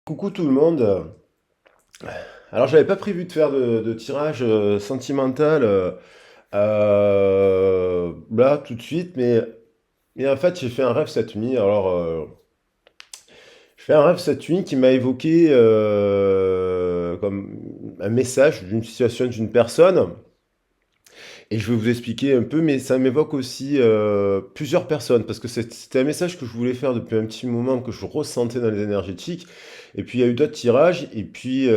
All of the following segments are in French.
Coucou tout le monde. Alors j'avais pas prévu de faire de tirage sentimental là tout de suite, mais en fait j'ai fait un rêve cette nuit. Je fais un rêve cette nuit qui m'a évoqué comme un message d'une situation d'une personne. Et je vais vous expliquer un peu, mais ça m'évoque aussi plusieurs personnes, parce que c'était un message que je voulais faire depuis un petit moment, que je ressentais dans les énergétiques. Et puis il y a eu d'autres tirages, et puis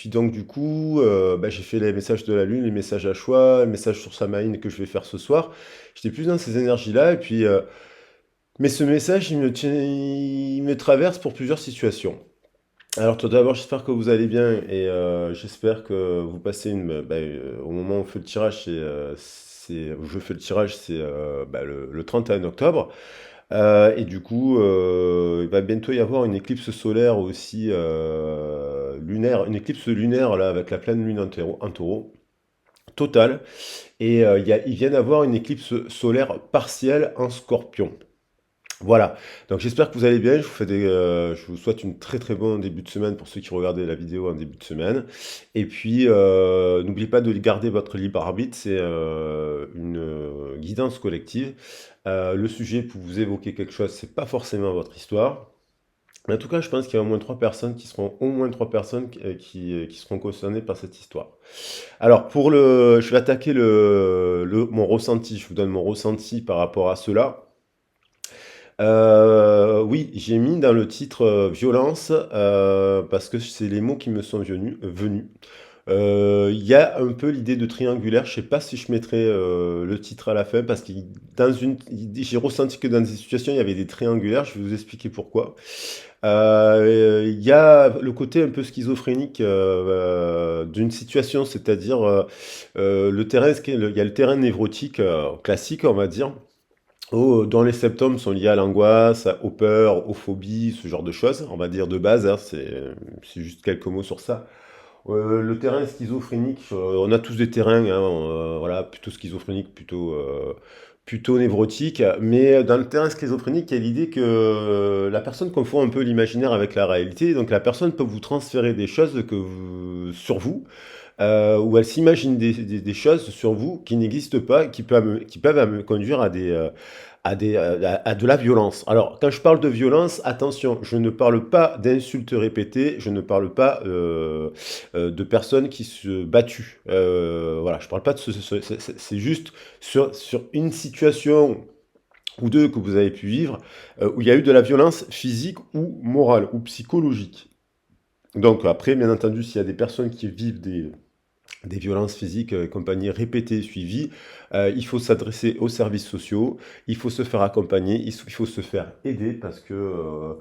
donc du coup, bah, j'ai fait les messages de la Lune, les messages à choix, les messages sur Samaïn que je vais faire ce soir. J'étais plus dans ces énergies-là, mais ce message, il me traverse pour plusieurs situations. Alors tout d'abord, j'espère que vous allez bien et j'espère que vous passez au moment où on fait le tirage, où je fais le tirage, c'est le 31 octobre. Et du coup, il va bientôt y avoir une éclipse solaire aussi lunaire, une éclipse lunaire là avec la pleine lune en taureau, totale. Et il vient d'avoir une éclipse solaire partielle en scorpion. Voilà, donc j'espère que vous allez bien, je vous souhaite une très très bonne début de semaine pour ceux qui regardaient la vidéo en début de semaine. Et puis, n'oubliez pas de garder votre libre arbitre, c'est une guidance collective. Le sujet pour vous évoquer quelque chose, c'est pas forcément votre histoire. Mais en tout cas, je pense qu'il y a au moins trois personnes qui seront concernées par cette histoire. Alors, je vais attaquer mon ressenti, je vous donne mon ressenti par rapport à cela. Oui, j'ai mis dans le titre violence parce que c'est les mots qui me sont venus. Il y a un peu l'idée de triangulaire. Je sais pas si je mettrai le titre à la fin parce que j'ai ressenti que dans des situations il y avait des triangulaires. Je vais vous expliquer pourquoi. Il y a le côté un peu schizophrénique d'une situation, c'est-à-dire il y a le terrain névrotique classique, on va dire. Dont les symptômes sont liés à l'angoisse, aux peurs, aux phobies, ce genre de choses, on va dire de base, hein, c'est juste quelques mots sur ça. Le terrain schizophrénique, on a tous des terrains, hein, voilà, plutôt schizophrénique, plutôt névrotique, mais dans le terrain schizophrénique, il y a l'idée que la personne confond un peu l'imaginaire avec la réalité, donc la personne peut vous transférer des choses sur vous, où elle s'imagine des choses sur vous qui n'existent pas, qui peuvent me conduire à de la violence. Alors, quand je parle de violence, attention, je ne parle pas d'insultes répétées, je ne parle pas de personnes qui se battues. Voilà, je parle pas de c'est juste sur une situation ou deux que vous avez pu vivre où il y a eu de la violence physique ou morale ou psychologique. Donc après, bien entendu, s'il y a des personnes qui vivent des violences physiques et compagnie répétées, suivies, il faut s'adresser aux services sociaux, il faut se faire accompagner, il faut se faire aider parce que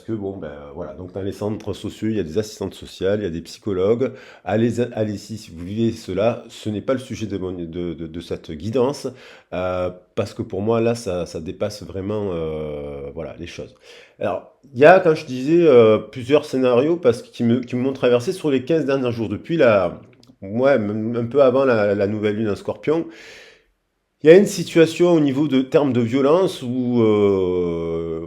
bon, ben voilà, donc dans les centres sociaux, il y a des assistantes sociales, il y a des psychologues. Allez-y, si vous vivez cela, ce n'est pas le sujet de cette guidance, parce que pour moi, là, ça dépasse vraiment voilà, les choses. Alors, il y a, quand je disais, plusieurs scénarios qui m'ont traversé sur les 15 derniers jours, ouais, même un peu avant la nouvelle lune en Scorpion. Il y a une situation au niveau de termes de violence où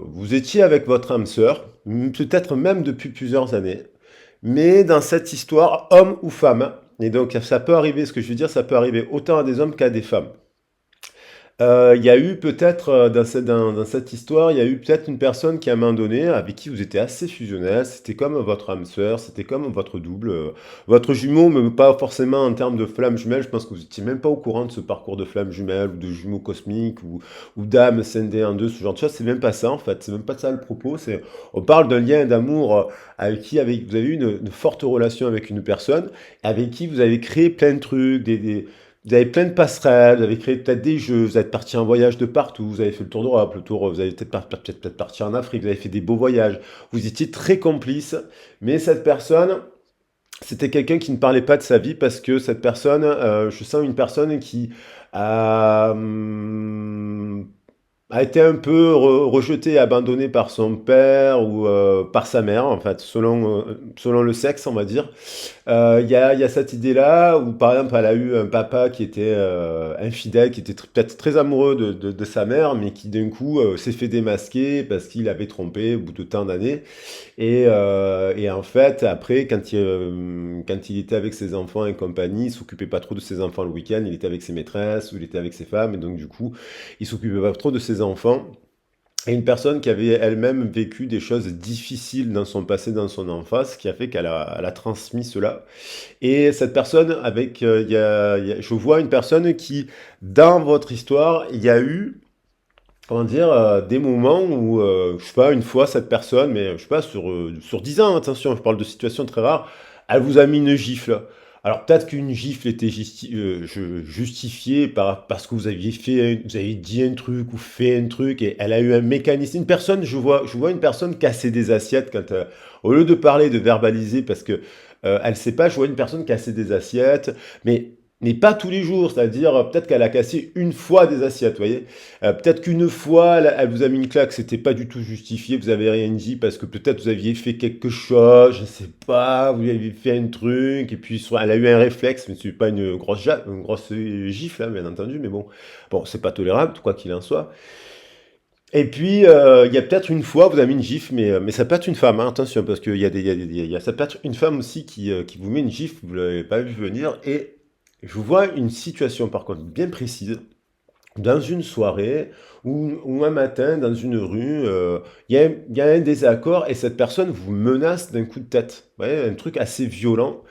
vous étiez avec votre âme sœur, peut-être même depuis plusieurs années, mais dans cette histoire, homme ou femme, et donc ça peut arriver, ce que je veux dire, ça peut arriver autant à des hommes qu'à des femmes. Il y a eu peut-être dans cette histoire, il y a eu peut-être une personne qui à un moment donné, avec qui vous étiez assez fusionnel, c'était comme votre âme sœur, c'était comme votre double, votre jumeau, mais pas forcément en termes de flamme jumelle, je pense que vous étiez même pas au courant de ce parcours de flamme jumelle ou de jumeaux cosmiques ou d'âmes scindées en deux, ce genre de choses, c'est même pas ça en fait, c'est même pas ça le propos, on parle d'un lien d'amour vous avez eu une forte relation avec une personne, avec qui vous avez créé plein de trucs, vous avez plein de passerelles, vous avez créé peut-être des jeux, vous êtes parti en voyage de partout, vous avez fait le tour d'Europe, vous avez peut-être parti en Afrique, vous avez fait des beaux voyages, vous étiez très complices, mais cette personne, c'était quelqu'un qui ne parlait pas de sa vie parce que cette personne, je sens une personne qui a a été un peu rejeté et abandonné par son père ou par sa mère, en fait, selon le sexe, on va dire. Il y a cette idée-là où, par exemple, elle a eu un papa qui était infidèle, qui était peut-être très amoureux de sa mère, mais qui d'un coup s'est fait démasquer parce qu'il avait trompé au bout de tant d'années. Et en fait, après, quand il était avec ses enfants et compagnie, il s'occupait pas trop de ses enfants le week-end, il était avec ses maîtresses ou il était avec ses femmes, et donc du coup, il s'occupait pas trop de ses enfants. Et une personne qui avait elle-même vécu des choses difficiles dans son passé, dans son enfance, qui a fait qu'elle a transmis cela. Et cette personne, je vois une personne qui, dans votre histoire, il y a eu, comment dire, des moments où, je sais pas, une fois, cette personne, mais je sais pas, sur 10 ans, attention, je parle de situations très rares, elle vous a mis une gifle. Alors peut-être qu'une gifle était justifiée parce que vous avez dit un truc ou fait un truc et elle a eu un mécanisme. Une personne, je vois une personne casser des assiettes au lieu de parler, de verbaliser, parce que elle sait pas, je vois une personne casser des assiettes, mais pas tous les jours, c'est-à-dire peut-être qu'elle a cassé une fois des assiettes, vous voyez. Peut-être qu'une fois, elle vous a mis une claque, c'était pas du tout justifié, vous avez rien dit parce que peut-être vous aviez fait quelque chose, je sais pas, vous aviez fait un truc, et puis soit elle a eu un réflexe, mais c'est pas une grosse gifle, hein, bien entendu, mais bon, c'est pas tolérable, quoi qu'il en soit. Et puis, il y a peut-être une fois, vous avez mis une gifle, mais ça peut être une femme, hein, attention, parce qu'il y a ça peut être une femme aussi qui vous met une gifle, vous l'avez pas vu venir, et je vous vois une situation, par contre, bien précise dans une soirée ou un matin dans une rue, il y a un désaccord et cette personne vous menace d'un coup de tête. Vous voyez, un truc assez violent.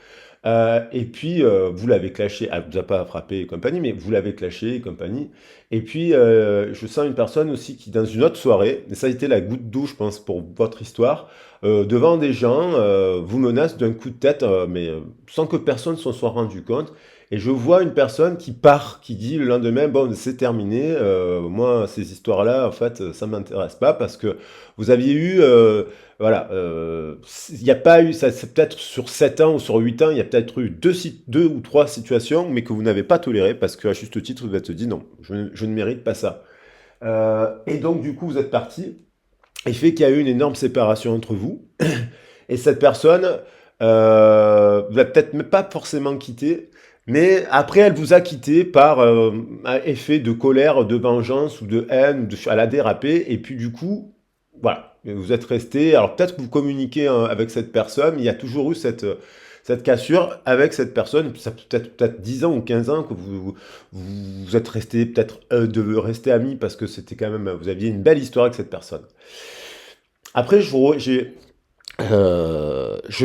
Et puis, vous l'avez clashé, elle vous a pas frappé et compagnie, mais vous l'avez clashé et compagnie. Et puis, je sens une personne aussi qui, dans une autre soirée, et ça a été la goutte d'eau, je pense, pour votre histoire, devant des gens, vous menace d'un coup de tête, mais sans que personne s'en soit rendu compte. Et je vois une personne qui part, qui dit le lendemain, bon, c'est terminé, moi, ces histoires-là, en fait, ça m'intéresse pas parce que vous aviez eu, voilà, il n'y a pas eu, ça, c'est peut-être sur 7 ans ou sur 8 ans, il y a peut-être eu deux ou trois situations, mais que vous n'avez pas toléré parce qu'à juste titre, vous êtes dit non, je ne mérite pas ça. Et donc, du coup, vous êtes parti. Il fait qu'il y a eu une énorme séparation entre vous. Et cette personne vous a peut-être même pas forcément quitté, mais après elle vous a quitté par un effet de colère, de vengeance ou de haine, elle a dérapé, et puis du coup, voilà, vous êtes resté. Alors peut-être que vous communiquez avec cette personne, il y a toujours eu cette cassure avec cette personne, ça peut-être 10 ans ou 15 ans que vous êtes resté peut-être de rester amis parce que c'était quand même, vous aviez une belle histoire avec cette personne. Après, je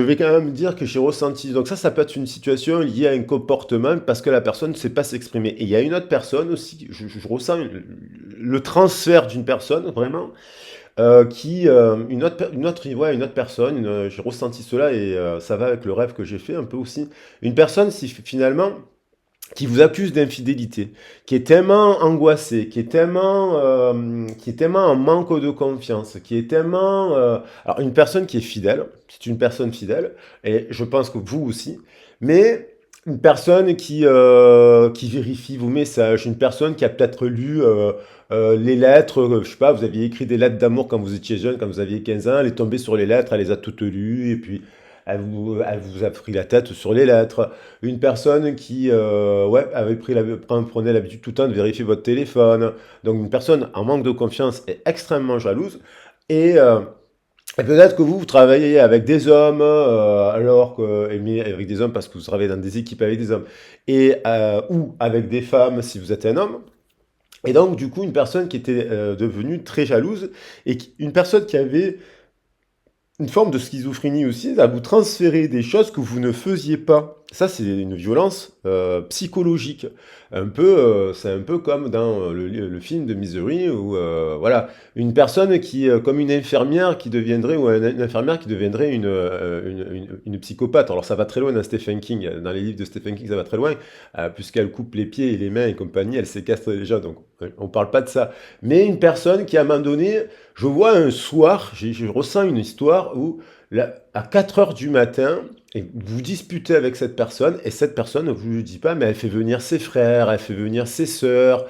vais quand même dire que j'ai ressenti. Donc ça peut être une situation liée à un comportement parce que la personne ne sait pas s'exprimer. Et il y a une autre personne aussi, je ressens le transfert d'une personne vraiment ouais, une autre personne. J'ai ressenti cela et ça va avec le rêve que j'ai fait un peu aussi. Une personne si finalement qui vous accuse d'infidélité, qui est tellement angoissé, qui est tellement en manque de confiance, qui est tellement... alors une personne qui est fidèle, c'est une personne fidèle, et je pense que vous aussi, mais une personne qui vérifie vos messages, une personne qui a peut-être lu les lettres, je sais pas, vous aviez écrit des lettres d'amour quand vous étiez jeune, quand vous aviez 15 ans, elle est tombée sur les lettres, elle les a toutes lues, et puis elle vous a pris la tête sur les lettres. Une personne qui ouais, prenait l'habitude tout le temps de vérifier votre téléphone. Donc une personne en manque de confiance est extrêmement jalouse. Et, euh, et peut-être que vous travaillez avec des hommes, mais avec des hommes parce que vous travaillez dans des équipes avec des hommes, ou avec des femmes si vous êtes un homme. Et donc du coup une personne qui était devenue très jalouse, et une personne qui avait une forme de schizophrénie aussi, à vous transférer des choses que vous ne faisiez pas. Ça, c'est une violence psychologique. C'est un peu comme dans le film de Misery, où voilà, une personne comme une infirmière qui deviendrait, ou une infirmière qui deviendrait une psychopathe. Alors ça va très loin dans Stephen King, dans les livres de Stephen King, ça va très loin, puisqu'elle coupe les pieds et les mains et compagnie, elle séquestre les gens, donc on parle pas de ça. Mais une personne qui, à un moment donné, je vois un soir, je ressens une histoire où, à 4 heures du matin, et vous disputez avec cette personne, et cette personne ne vous le dit pas, mais elle fait venir ses frères, elle fait venir ses sœurs,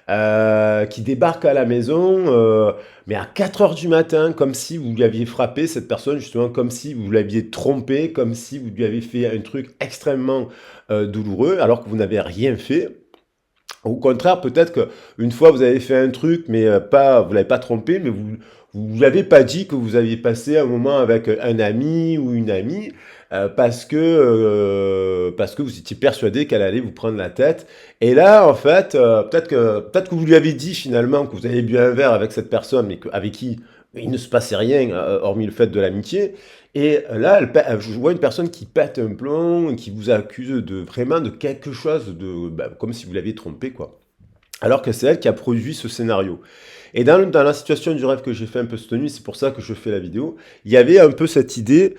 qui débarque à la maison, mais à 4 heures du matin, comme si vous lui aviez frappé cette personne, justement, comme si vous l'aviez trompé, comme si vous lui aviez fait un truc extrêmement douloureux, alors que vous n'avez rien fait. Au contraire, peut-être que une fois vous avez fait un truc, mais pas, vous l'avez pas trompé, mais vous l'avez pas dit que vous aviez passé un moment avec un ami ou une amie, parce que vous étiez persuadé qu'elle allait vous prendre la tête. Et là, en fait, peut-être que vous lui avez dit finalement que vous avez bu un verre avec cette personne, mais avec qui il ne se passait rien, hormis le fait de l'amitié. Et là, je vois une personne qui pète un plomb, et qui vous accuse de vraiment de quelque chose, comme si vous l'aviez trompé, quoi. Alors que c'est elle qui a produit ce scénario. Et dans la situation du rêve que j'ai fait un peu cette nuit, c'est pour ça que je fais la vidéo, il y avait un peu cette idée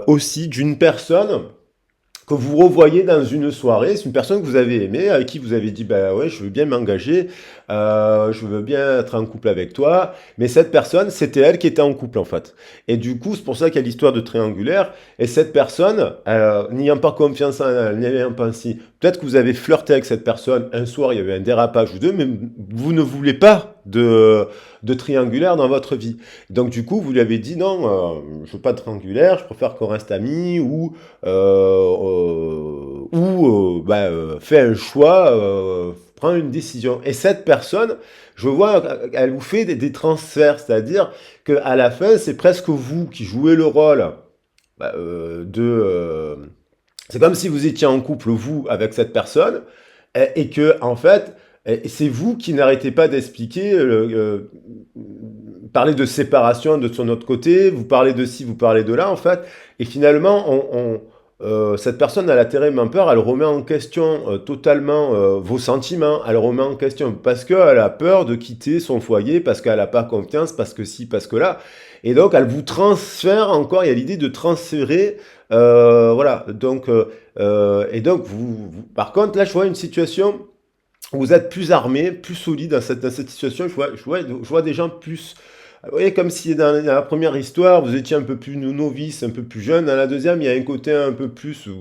aussi d'une personne que vous revoyez dans une soirée, c'est une personne que vous avez aimée, avec qui vous avez dit, bah ouais, je veux bien m'engager, je veux bien être en couple avec toi, mais cette personne, c'était elle qui était en couple en fait. Et du coup, c'est pour ça qu'il y a l'histoire de triangulaire, et cette personne, n'ayant pas confiance en elle, n'ayant pas si, peut-être que vous avez flirté avec cette personne, un soir il y avait un dérapage ou deux, mais vous ne voulez pas de triangulaire dans votre vie. Donc du coup, vous lui avez dit, non, je veux pas de triangulaire, je préfère qu'on reste amis, fait un choix, prend une décision. Et cette personne, je vois, elle vous fait des transferts, c'est-à-dire qu'à la fin, c'est presque vous qui jouez le rôle c'est comme si vous étiez en couple, vous, avec cette personne, et que, en fait, c'est vous qui n'arrêtez pas d'expliquer, parler de séparation de son autre côté, vous parlez de ci, vous parlez de là, en fait, et finalement, cette personne a la terrible peur, elle remet en question totalement vos sentiments, elle remet en question parce qu'elle a peur de quitter son foyer, parce qu'elle n'a pas confiance, parce que ci, parce que là, et donc elle vous transfère encore, il y a l'idée de transférer, voilà, donc, et donc par contre, là je vois une situation où vous êtes plus armé, plus solide dans cette situation, je vois des gens plus... Vous voyez, comme si dans la première histoire, vous étiez un peu plus novice, un peu plus jeune. Dans la deuxième, il y a un côté un peu plus où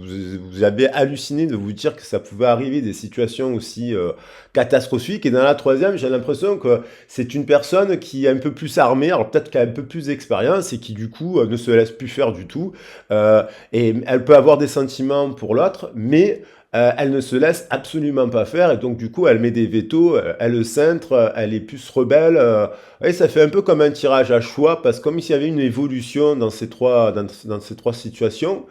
vous avez halluciné de vous dire que ça pouvait arriver des situations aussi catastrophiques. Et dans la troisième, j'ai l'impression que c'est une personne qui est un peu plus armée, alors peut-être qu'elle a un peu plus d'expérience et qui du coup ne se laisse plus faire du tout. Et elle peut avoir des sentiments pour l'autre, mais elle ne se laisse absolument pas faire et donc du coup elle met des vétos, elle cintre, elle est plus rebelle. Et ça fait un peu comme un tirage à choix parce que comme s'il y avait une évolution dans ces trois situations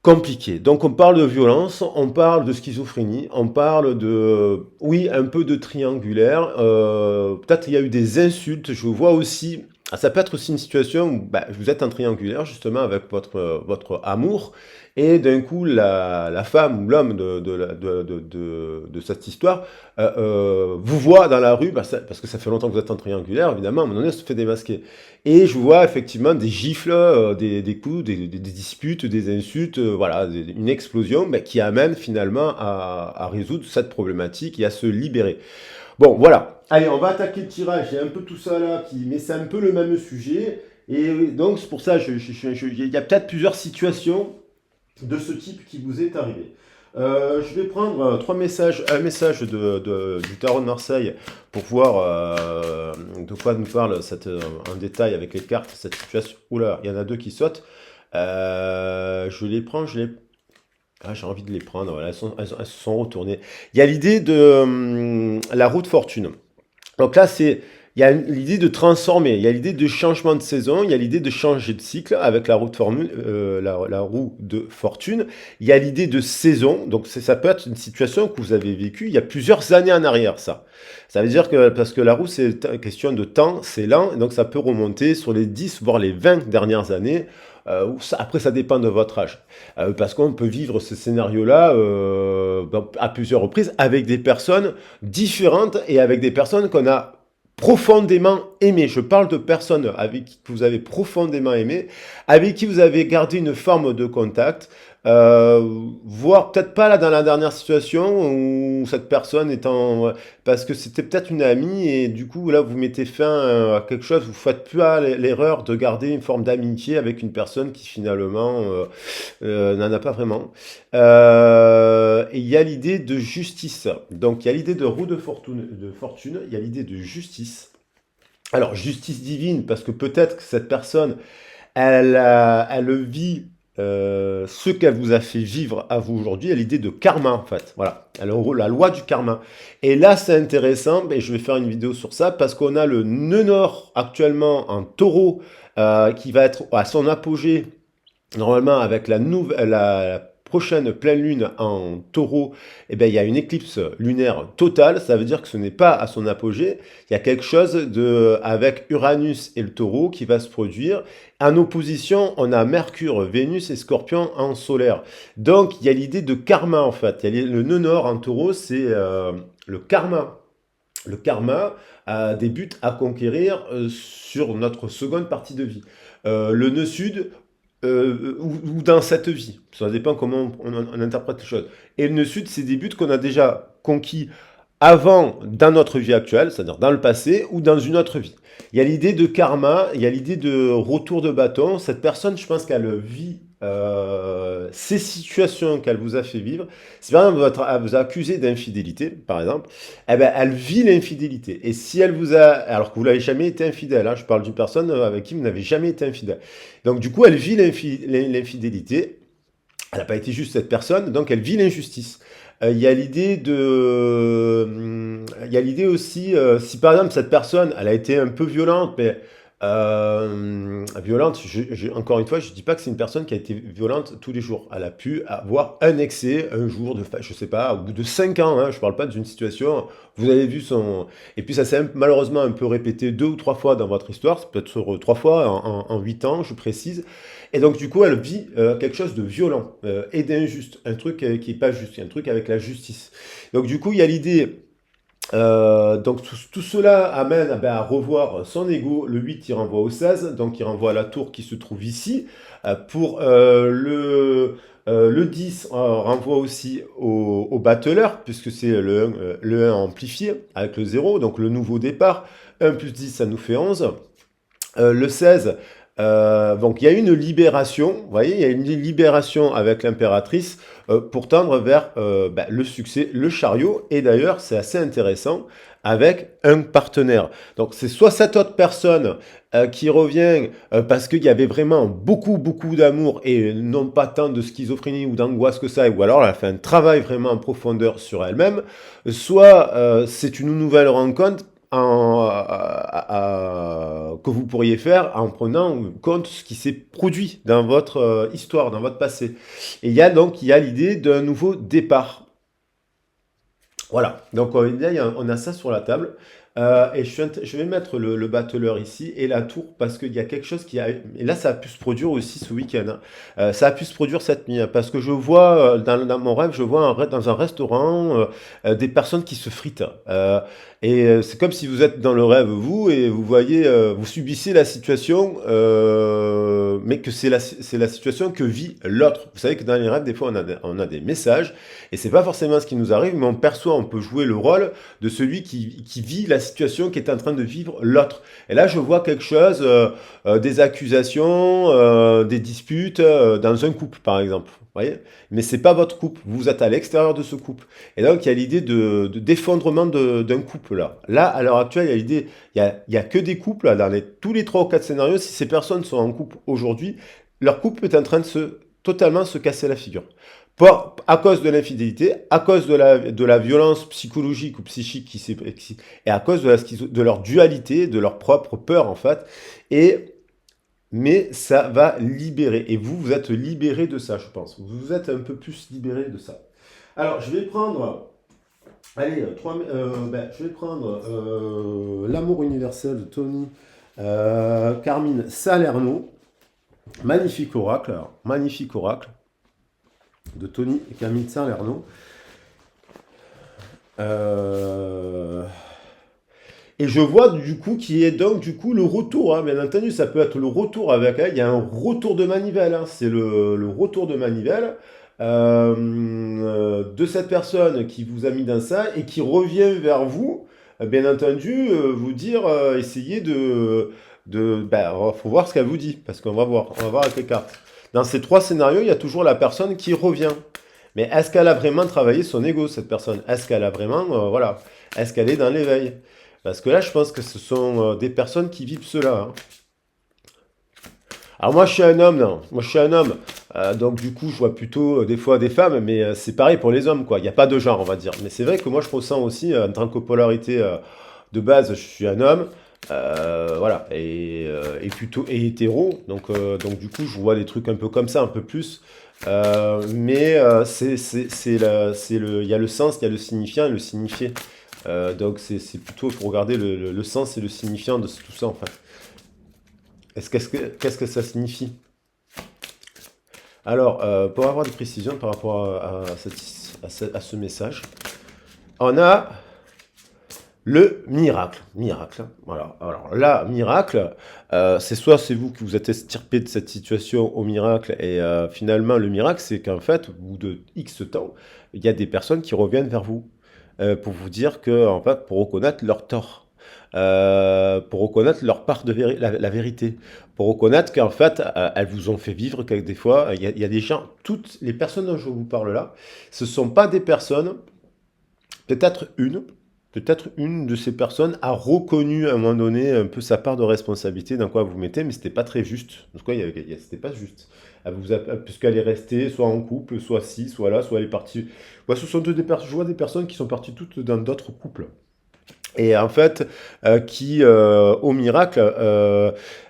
compliquées. Donc on parle de violence, on parle de schizophrénie, on parle de, oui, un peu de triangulaire. Peut-être il y a eu des insultes. Je vois aussi, ça peut être aussi une situation où vous êtes en triangulaire justement avec votre amour. Et d'un coup, la femme ou l'homme de cette histoire vous voit dans la rue, parce que ça fait longtemps que vous êtes en triangulaire, évidemment, à un moment donné, ça se fait démasquer. Et je vois effectivement des gifles, des coups, des disputes, des insultes, voilà, une explosion qui amène finalement à résoudre cette problématique et à se libérer. Bon, voilà. Allez, on va attaquer le tirage. Il y a un peu tout ça là, mais c'est un peu le même sujet. Et donc, c'est pour ça, il y a peut-être plusieurs situations de ce type qui vous est arrivé. Je vais prendre un message du Tarot de Marseille pour voir de quoi nous parle en détail avec les cartes, cette situation. Oula, il y en a deux qui sautent. Je les prends, j'ai envie de les prendre, voilà, elles se sont retournées. Il y a l'idée de la roue de fortune. Donc là, il y a l'idée de transformer, il y a l'idée de changement de saison, il y a l'idée de changer de cycle avec la roue de la roue de fortune. Il y a l'idée de saison, donc ça peut être une situation que vous avez vécue il y a plusieurs années en arrière, ça. Ça veut dire que, parce que la roue, c'est une question de temps, c'est lent, et donc ça peut remonter sur les 10, voire les 20 dernières années. Après, ça dépend de votre âge. Parce qu'on peut vivre ce scénario-là à plusieurs reprises avec des personnes différentes et avec des personnes qu'on a profondément aimées. Je parle de personnes avec qui vous avez profondément aimé, avec qui vous avez gardé une forme de contact, Euh, Voire peut-être pas là dans la dernière situation où cette personne est en... Parce que c'était peut-être une amie et du coup là vous mettez fin à quelque chose, vous faites plus l'erreur de garder une forme d'amitié avec une personne qui finalement n'en a pas vraiment. Et il y a l'idée de justice. Donc il y a l'idée de roue de fortune, il y a l'idée de justice. Alors justice divine parce que peut-être que cette personne elle vit ce qu'elle vous a fait vivre à vous aujourd'hui, à l'idée de karma en fait. Voilà, la loi du karma. Et là, c'est intéressant, et je vais faire une vidéo sur ça, parce qu'on a le nœud nord actuellement en taureau qui va être à son apogée normalement, avec la prochaine pleine lune en taureau, eh ben, il y a une éclipse lunaire totale. Ça veut dire que ce n'est pas à son apogée. Il y a quelque chose avec Uranus et le taureau qui va se produire. En opposition, on a Mercure, Vénus et Scorpion en solaire. Donc, il y a l'idée de karma, en fait. Le nœud nord en taureau, c'est le karma. Le karma a des buts à conquérir sur notre seconde partie de vie. Le nœud sud, ou dans cette vie. Ça dépend comment on interprète les choses. Et le sud, c'est des buts qu'on a déjà conquis avant dans notre vie actuelle, c'est-à-dire dans le passé ou dans une autre vie. Il y a l'idée de karma, il y a l'idée de retour de bâton. Cette personne, je pense qu'elle vit ces situations qu'elle vous a fait vivre. Si par exemple elle vous a accusé d'infidélité, par exemple, eh ben, elle vit l'infidélité. Et si elle vous a, alors que vous n'avez jamais été infidèle, hein, je parle d'une personne avec qui vous n'avez jamais été infidèle. Donc du coup, elle vit l'infidélité. Elle n'a pas été juste cette personne, donc elle vit l'injustice. Il y a l'idée il y a l'idée aussi, si par exemple cette personne, elle a été un peu violente, mais violente, encore une fois, je ne dis pas que c'est une personne qui a été violente tous les jours. Elle a pu avoir un excès un jour, je sais pas, au bout de 5 ans, hein, je ne parle pas d'une situation, vous avez vu son... Et puis ça s'est malheureusement un peu répété 2 ou 3 fois dans votre histoire, c'est peut-être sur 3 fois en 8 ans, je précise. Et donc, du coup, elle vit quelque chose de violent et d'injuste, un truc qui n'est pas juste, un truc avec la justice. Donc, du coup, il y a l'idée. Donc, tout cela amène ben, à revoir son ego. Le 8, il renvoie au 16, donc il renvoie à la tour qui se trouve ici. Pour le 10, renvoie aussi au battleur, puisque c'est le 1 amplifié avec le 0, donc le nouveau départ. 1 plus 10, ça nous fait 11. Le 16, donc il y a une libération, vous voyez, il y a une libération avec l'impératrice pour tendre vers ben, le succès, le chariot, et d'ailleurs c'est assez intéressant, avec un partenaire. Donc c'est soit cette autre personne qui revient parce qu'il y avait vraiment beaucoup, beaucoup d'amour et non pas tant de schizophrénie ou d'angoisse que ça, ou alors elle a fait un travail vraiment en profondeur sur elle-même, soit c'est une nouvelle rencontre que vous pourriez faire en prenant compte ce qui s'est produit dans votre histoire, dans votre passé. Et il y a l'idée d'un nouveau départ. Voilà, donc on a ça sur la table. Et je vais mettre le battleur ici et la tour parce qu'il y a quelque chose qui a... Et là, ça a pu se produire aussi ce week-end, hein. Ça a pu se produire cette nuit, hein, parce que je vois, dans mon rêve, je vois dans un restaurant des personnes qui se fritent. C'est comme si vous êtes dans le rêve, vous, et vous voyez, vous subissez la situation, mais que c'est la situation que vit l'autre. Vous savez que dans les rêves, des fois, on a des messages, et c'est pas forcément ce qui nous arrive, mais on perçoit, on peut jouer le rôle de celui qui vit la situation qui est en train de vivre l'autre. Et là, je vois quelque chose, des accusations, des disputes dans un couple, par exemple. Vous voyez? Mais c'est pas votre couple, vous êtes à l'extérieur de ce couple. Et donc, il y a l'idée de d'effondrement d'un couple là. Là, à l'heure actuelle, il y a l'idée, il y a que des couples là, dans tous les 3 ou 4 scénarios. Si ces personnes sont en couple aujourd'hui, leur couple est en train de totalement se casser la figure. À cause de l'infidélité, à cause de la violence psychologique ou psychique et à cause de leur dualité, de leur propre peur en fait. Mais ça va libérer. Et vous, vous êtes libéré de ça, je pense. Vous êtes un peu plus libéré de ça. Alors, je vais prendre... Allez, je vais prendre L'amour universel de Tony Carmine Salerno. Magnifique oracle. Alors, magnifique oracle de Tony et Carmine Salerno. Et je vois du coup qui est donc du coup le retour, hein, bien entendu, ça peut être le retour avec elle. Il y a un retour de manivelle, hein, c'est le retour de manivelle de cette personne qui vous a mis dans ça et qui revient vers vous, bien entendu, vous dire, essayez faut voir ce qu'elle vous dit, parce on va voir avec les cartes. Dans ces trois scénarios, il y a toujours la personne qui revient. Mais est-ce qu'elle a vraiment travaillé son ego, cette personne? Est-ce qu'elle a vraiment, voilà, est-ce qu'elle est dans l'éveil? Parce que là, je pense que ce sont des personnes qui vivent cela, hein. Alors moi, je suis un homme, non. Moi, je suis un homme. Donc du coup, je vois plutôt des fois des femmes, mais c'est pareil pour les hommes, quoi. Il n'y a pas de genre, on va dire. Mais c'est vrai que moi, je ressens aussi, en tant que polarité de base, je suis un homme. Voilà. Et plutôt et hétéro. Donc du coup, je vois des trucs un peu comme ça, un peu plus. Il y a le sens, il y a le signifiant et le signifié. Donc c'est plutôt, il faut regarder le sens et le signifiant de tout ça, en fait. Qu'est-ce que ça signifie? Alors, pour avoir des précisions par rapport à ce message, on a le miracle. Miracle. Voilà. Alors là, miracle, c'est soit c'est vous qui vous êtes extirpé de cette situation au miracle, et finalement, le miracle, c'est qu'en fait, au bout de X temps, il y a des personnes qui reviennent vers vous pour vous dire que, en fait, pour reconnaître leur tort. Pour reconnaître leur part de la vérité, pour reconnaître qu'en fait, elles vous ont fait vivre que des fois, il y a des gens, toutes les personnes dont je vous parle là, ce ne sont pas des personnes, peut-être une, peut-être une de ces personnes a reconnu à un moment donné un peu sa part de responsabilité dans quoi vous mettez, mais c'était pas très juste. En tout cas, c'était pas juste. Puisqu'elle est restée soit en couple, soit ci, soit là, soit elle est partie. Moi, ce sont je vois des personnes qui sont parties toutes dans d'autres couples. Et en fait, au miracle,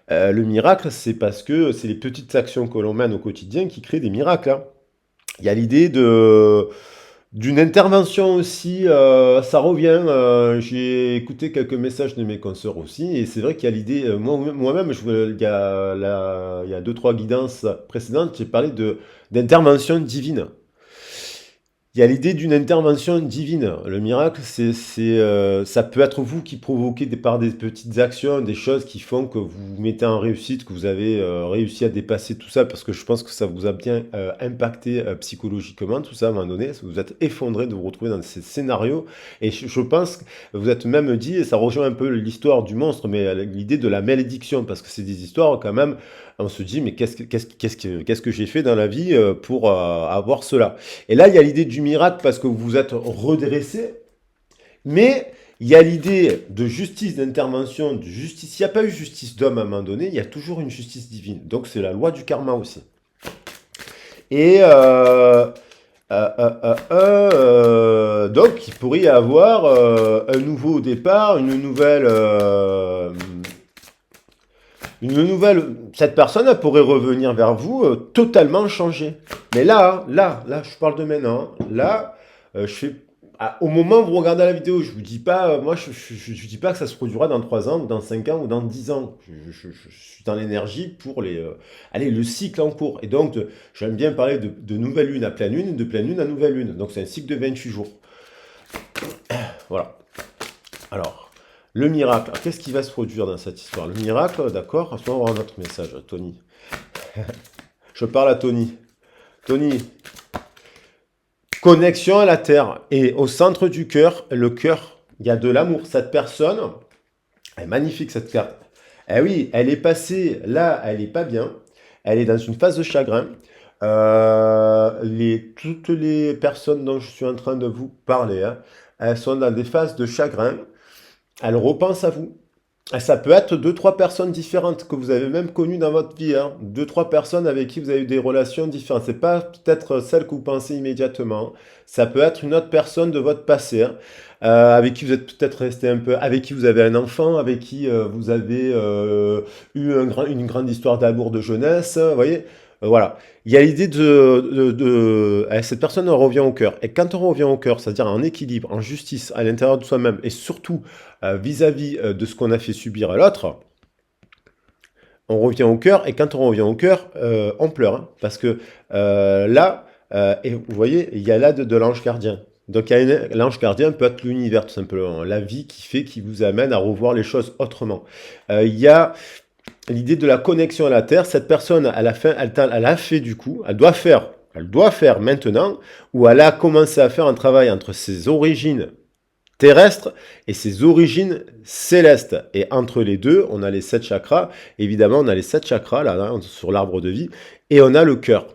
le miracle, c'est parce que c'est les petites actions que l'on mène au quotidien qui créent des miracles, hein. Il y a l'idée d'une intervention aussi, ça revient. J'ai écouté quelques messages de mes consoeurs aussi, et c'est vrai qu'il y a l'idée. Moi-même, il y a deux, trois guidances précédentes, j'ai parlé d'intervention divine. Il y a l'idée d'une intervention divine. Le miracle, ça peut être vous qui provoquez par des petites actions, des choses qui font que vous vous mettez en réussite, que vous avez réussi à dépasser tout ça, parce que je pense que ça vous a bien impacté psychologiquement, tout ça, à un moment donné. Vous êtes effondré de vous retrouver dans ces scénarios. Et je pense que vous êtes même dit, et ça rejoint un peu l'histoire du monstre, mais l'idée de la malédiction, parce que c'est des histoires quand même, on se dit, mais qu'est-ce que j'ai fait dans la vie pour avoir cela? Et là, il y a l'idée du miracle parce que vous vous êtes redressé, mais il y a l'idée de justice, d'intervention, de justice. S'il n'y a pas eu justice d'homme à un moment donné, il y a toujours une justice divine. Donc c'est la loi du karma aussi. Et donc il pourrait y avoir un nouveau départ, cette personne, elle pourrait revenir vers vous totalement changée. Mais là, je parle de maintenant. Là, je fais, au moment où vous regardez la vidéo, je vous dis pas, moi, je dis pas que ça se produira dans 3 ans, ou dans 5 ans, ou dans 10 ans. Je suis dans l'énergie pour le cycle en cours. Et donc, j'aime bien parler de nouvelle lune à pleine lune, et de pleine lune à nouvelle lune. Donc, c'est un cycle de 28 jours. Voilà. Alors, le miracle. Qu'est-ce qui va se produire dans cette histoire? Le miracle, d'accord. À ce moment, on va avoir notre message, Tony. Je parle à Tony. Tony, connexion à la terre. Et au centre du cœur, le cœur, il y a de l'amour. Cette personne, elle est magnifique, cette carte. Eh oui, elle est passée, là, elle n'est pas bien. Elle est dans une phase de chagrin. Toutes les personnes dont je suis en train de vous parler, hein, elles sont dans des phases de chagrin. Elle repense à vous. Ça peut être deux, trois personnes différentes que vous avez même connues dans votre vie, hein. Deux, trois personnes avec qui vous avez eu des relations différentes. C'est pas peut-être celle que vous pensez immédiatement. Ça peut être une autre personne de votre passé, hein, avec qui vous êtes peut-être resté un peu, avec qui vous avez un enfant, avec qui vous avez eu une grande histoire d'amour de jeunesse. Vous voyez. Voilà. Il y a l'idée cette personne on revient au cœur. Et quand on revient au cœur, c'est-à-dire en équilibre, en justice à l'intérieur de soi-même, et surtout vis-à-vis de ce qu'on a fait subir à l'autre, on revient au cœur. Et quand on revient au cœur, on pleure, hein, parce que là, et vous voyez, il y a l'aide de l'ange gardien. Donc, l'ange gardien peut être l'univers, tout simplement. La vie qui vous amène à revoir les choses autrement. Il y a l'idée de la connexion à la Terre. Cette personne, à la fin, elle a fait du coup, elle doit faire maintenant, ou elle a commencé à faire un travail entre ses origines terrestres et ses origines célestes. Et entre les deux, on a les 7 chakras. Évidemment, on a les 7 chakras là, sur l'arbre de vie, et on a le cœur.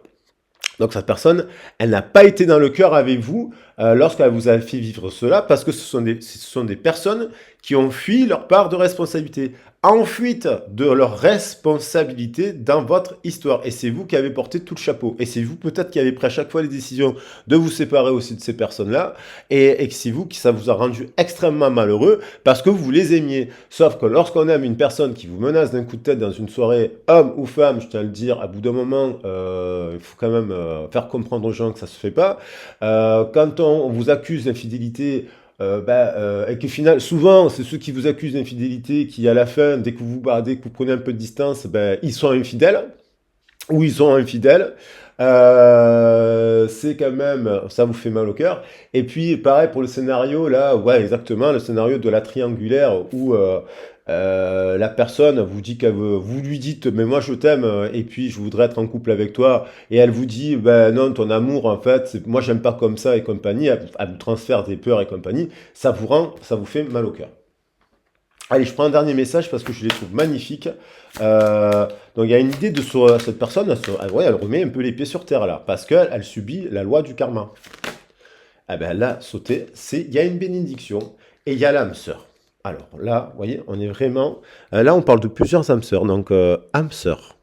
Donc cette personne, elle n'a pas été dans le cœur avec vous lorsqu'elle vous a fait vivre cela, parce que ce sont des personnes qui ont fui leur part de responsabilité, en fuite de leur responsabilité dans votre histoire. Et c'est vous qui avez porté tout le chapeau. Et c'est vous peut-être qui avez pris à chaque fois les décisions de vous séparer aussi de ces personnes-là. Et que c'est vous qui ça vous a rendu extrêmement malheureux parce que vous les aimiez. Sauf que lorsqu'on aime une personne qui vous menace d'un coup de tête dans une soirée, homme ou femme, je tiens à le dire, à bout d'un moment, il faut quand même faire comprendre aux gens que ça se fait pas. Quand on vous accuse d'infidélité, et que final, souvent, c'est ceux qui vous accusent d'infidélité qui, à la fin, dès que vous prenez un peu de distance, ils sont infidèles, ou ils sont infidèles. C'est quand même, ça vous fait mal au cœur. Et puis, pareil pour le scénario, là, ouais, exactement, le scénario de la triangulaire où la personne vous dit vous lui dites, mais moi je t'aime et puis je voudrais être en couple avec toi, et elle vous dit, ben non, ton amour en fait, moi j'aime pas comme ça et compagnie, elle vous transfère des peurs et compagnie, ça vous fait mal au cœur. Allez, je prends un dernier message parce que je les trouve magnifiques. Donc il y a une idée de cette personne, ouais, elle remet un peu les pieds sur terre là, parce qu'elle subit la loi du karma. Ah ben là, sauter, il y a une bénédiction et il y a l'âme sœur. Alors là, vous voyez, on est vraiment... là, on parle de plusieurs âmes sœurs, donc âme sœur.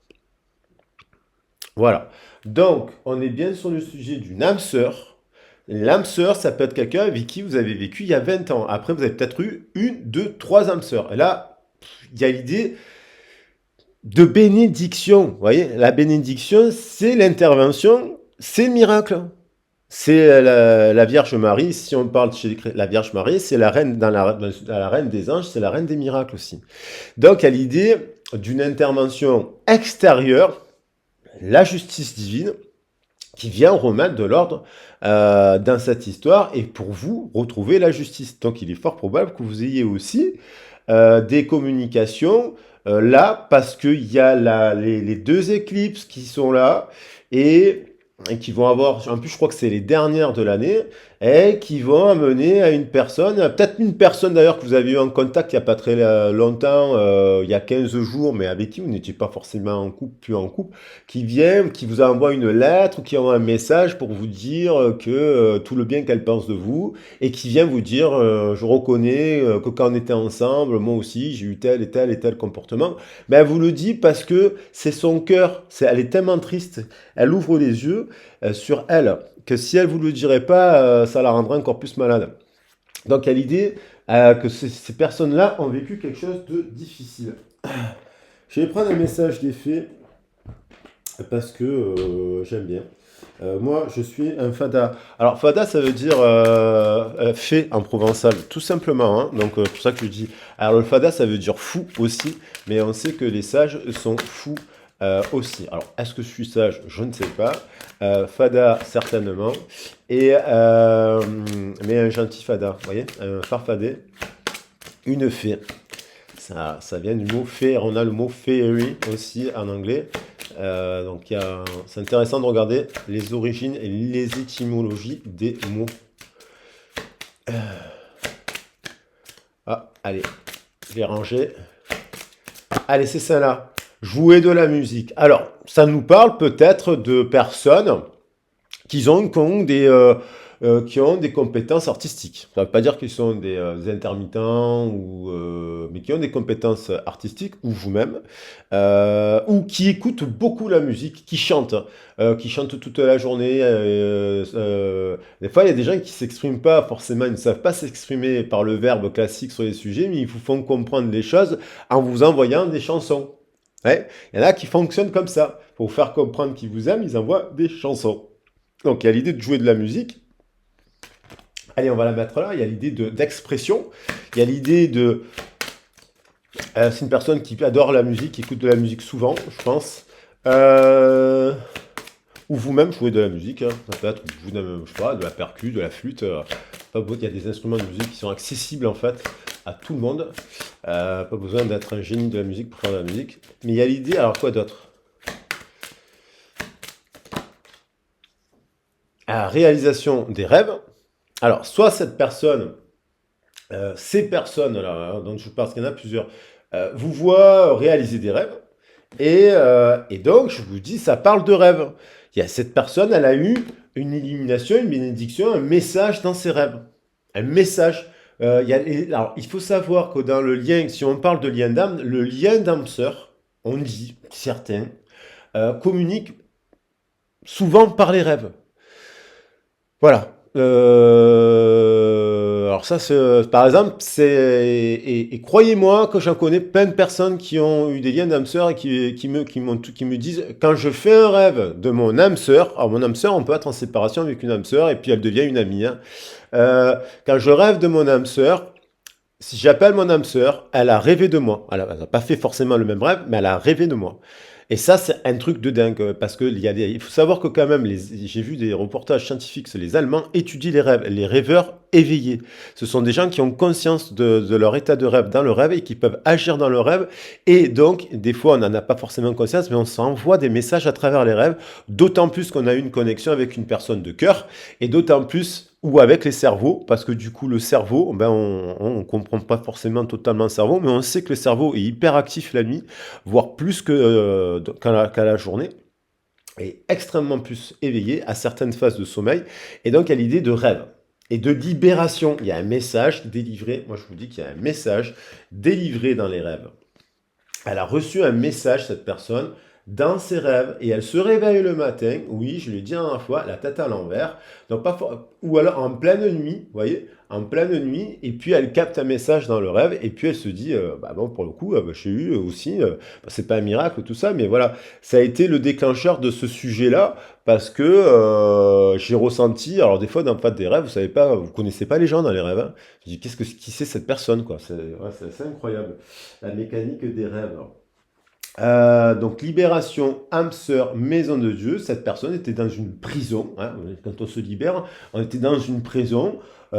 Voilà. Donc, on est bien sur le sujet d'une âme sœur. L'âme sœur, ça peut être quelqu'un avec qui vous avez vécu il y a 20 ans. Après, vous avez peut-être eu une, deux, trois âmes sœurs. Et là, il y a l'idée de bénédiction. Vous voyez, la bénédiction, c'est l'intervention, c'est le miracle. C'est la Vierge Marie, si on parle chez la Vierge Marie, c'est la reine, dans la reine des anges, c'est la reine des miracles aussi. Donc, il y a l'idée d'une intervention extérieure, la justice divine, qui vient remettre de l'ordre dans cette histoire et pour vous retrouver la justice. Donc, il est fort probable que vous ayez aussi des communications là, parce qu'il y a les deux éclipses qui sont là et qui vont avoir, en plus je crois que c'est les dernières de l'année, et qui vont amener à une personne, peut-être une personne d'ailleurs que vous avez eu en contact il n'y a pas très longtemps, il y a 15 jours, mais avec qui vous n'étiez pas forcément en couple, plus en couple, qui vient, qui vous envoie une lettre, qui envoie un message pour vous dire que tout le bien qu'elle pense de vous, et qui vient vous dire, je reconnais que quand on était ensemble, moi aussi j'ai eu tel et tel et tel comportement, ben elle vous le dit parce que c'est son cœur, elle est tellement triste, elle ouvre les yeux sur elle, que si elle vous le dirait pas, ça la rendrait encore plus malade. Donc il y a l'idée que ces personnes-là ont vécu quelque chose de difficile. Je vais prendre un message des fées parce que j'aime bien. Moi, je suis un fada. Alors, fada, ça veut dire fée en provençal, tout simplement. Hein. Donc, c'est pour ça que je dis. Alors, le fada, ça veut dire fou aussi, mais on sait que les sages sont fous aussi. Alors, est-ce que je suis sage? Je ne sais pas. Fada, certainement. Et, mais un gentil fada, vous voyez, un farfadet, une fée. Ça vient du mot fée. On a le mot fairy aussi en anglais. Donc c'est intéressant de regarder les origines et les étymologies des mots. Ah, allez, je vais ranger. Allez, c'est ça là. Jouer de la musique. Alors, ça nous parle peut-être de personnes qui ont des compétences artistiques. Ça ne veut pas dire qu'ils sont des intermittents, mais qui ont des compétences artistiques, ou vous-même, ou qui écoutent beaucoup la musique, qui chantent toute la journée. Des fois, il y a des gens qui ne s'expriment pas forcément, ils ne savent pas s'exprimer par le verbe classique sur les sujets, mais ils vous font comprendre les choses en vous envoyant des chansons. Ouais. Il y en a qui fonctionnent comme ça. Pour vous faire comprendre qu'ils vous aiment, ils envoient des chansons. Donc, il y a l'idée de jouer de la musique. Allez, on va la mettre là. Il y a l'idée d'expression. Il y a l'idée de... c'est une personne qui adore la musique, qui écoute de la musique souvent, je pense. ou vous-même jouez de la musique, hein. Ça peut être vous-même, je sais pas, de la percu, de la flûte. Pas besoin- il y a des instruments de musique qui sont accessibles en fait à tout le monde. Pas besoin d'être un génie de la musique pour faire de la musique. Mais il y a l'idée, alors quoi d'autre? La réalisation des rêves. Alors, soit cette personne, ces personnes là, hein, dont je parle, parce qu'il y en a plusieurs, vous voient réaliser des rêves. Et donc, je vous dis, ça parle de rêve. Il y a cette personne, elle a eu une illumination, une bénédiction, un message dans ses rêves. Un message. Alors, il faut savoir que dans le lien, si on parle de lien d'âme, le lien d'âme-sœur, on dit, certains, communique souvent par les rêves. Voilà. Alors ça, par exemple, et croyez-moi que j'en connais plein de personnes qui ont eu des liens d'âme sœur et qui me disent, quand je fais un rêve de mon âme sœur, alors mon âme sœur, on peut être en séparation avec une âme sœur et puis elle devient une amie, hein. Quand je rêve de mon âme sœur, si j'appelle mon âme sœur, elle a rêvé de moi. Elle n'a pas fait forcément le même rêve, mais elle a rêvé de moi. Et ça, c'est un truc de dingue, parce que il faut savoir que quand même, j'ai vu des reportages scientifiques, c'est les Allemands étudient les rêves, les rêveurs éveillés. Ce sont des gens qui ont conscience de leur état de rêve dans le rêve et qui peuvent agir dans le rêve. Et donc, des fois, on n'en a pas forcément conscience, mais on s'envoie des messages à travers les rêves, d'autant plus qu'on a une connexion avec une personne de cœur, et d'autant plus ou avec les cerveaux, parce que du coup, le cerveau, ben, on comprend pas forcément totalement le cerveau, mais on sait que le cerveau est hyper actif la nuit, voire plus que qu'à la journée, et extrêmement plus éveillé à certaines phases de sommeil. Et donc, il y a l'idée de rêve et de libération. Il y a un message délivré, moi je vous dis qu'il y a un message délivré dans les rêves. Elle a reçu un message, cette personne, dans ses rêves, et elle se réveille le matin, oui, je l'ai dit la dernière fois, la tête à l'envers, donc ou alors en pleine nuit, vous voyez, en pleine nuit, et puis elle capte un message dans le rêve, et puis elle se dit, bah bon, pour le coup, bah, j'ai eu aussi, bah, c'est pas un miracle tout ça, mais voilà, ça a été le déclencheur de ce sujet-là, parce que j'ai ressenti, alors des fois dans le cadre des rêves, vous savez pas, vous connaissez pas les gens dans les rêves, hein. Je dis, qui c'est cette personne, quoi, c'est assez incroyable, la mécanique des rêves. Donc libération, âme sœur, maison de Dieu. Cette personne était dans une prison, hein. Quand on se libère, on était dans une prison.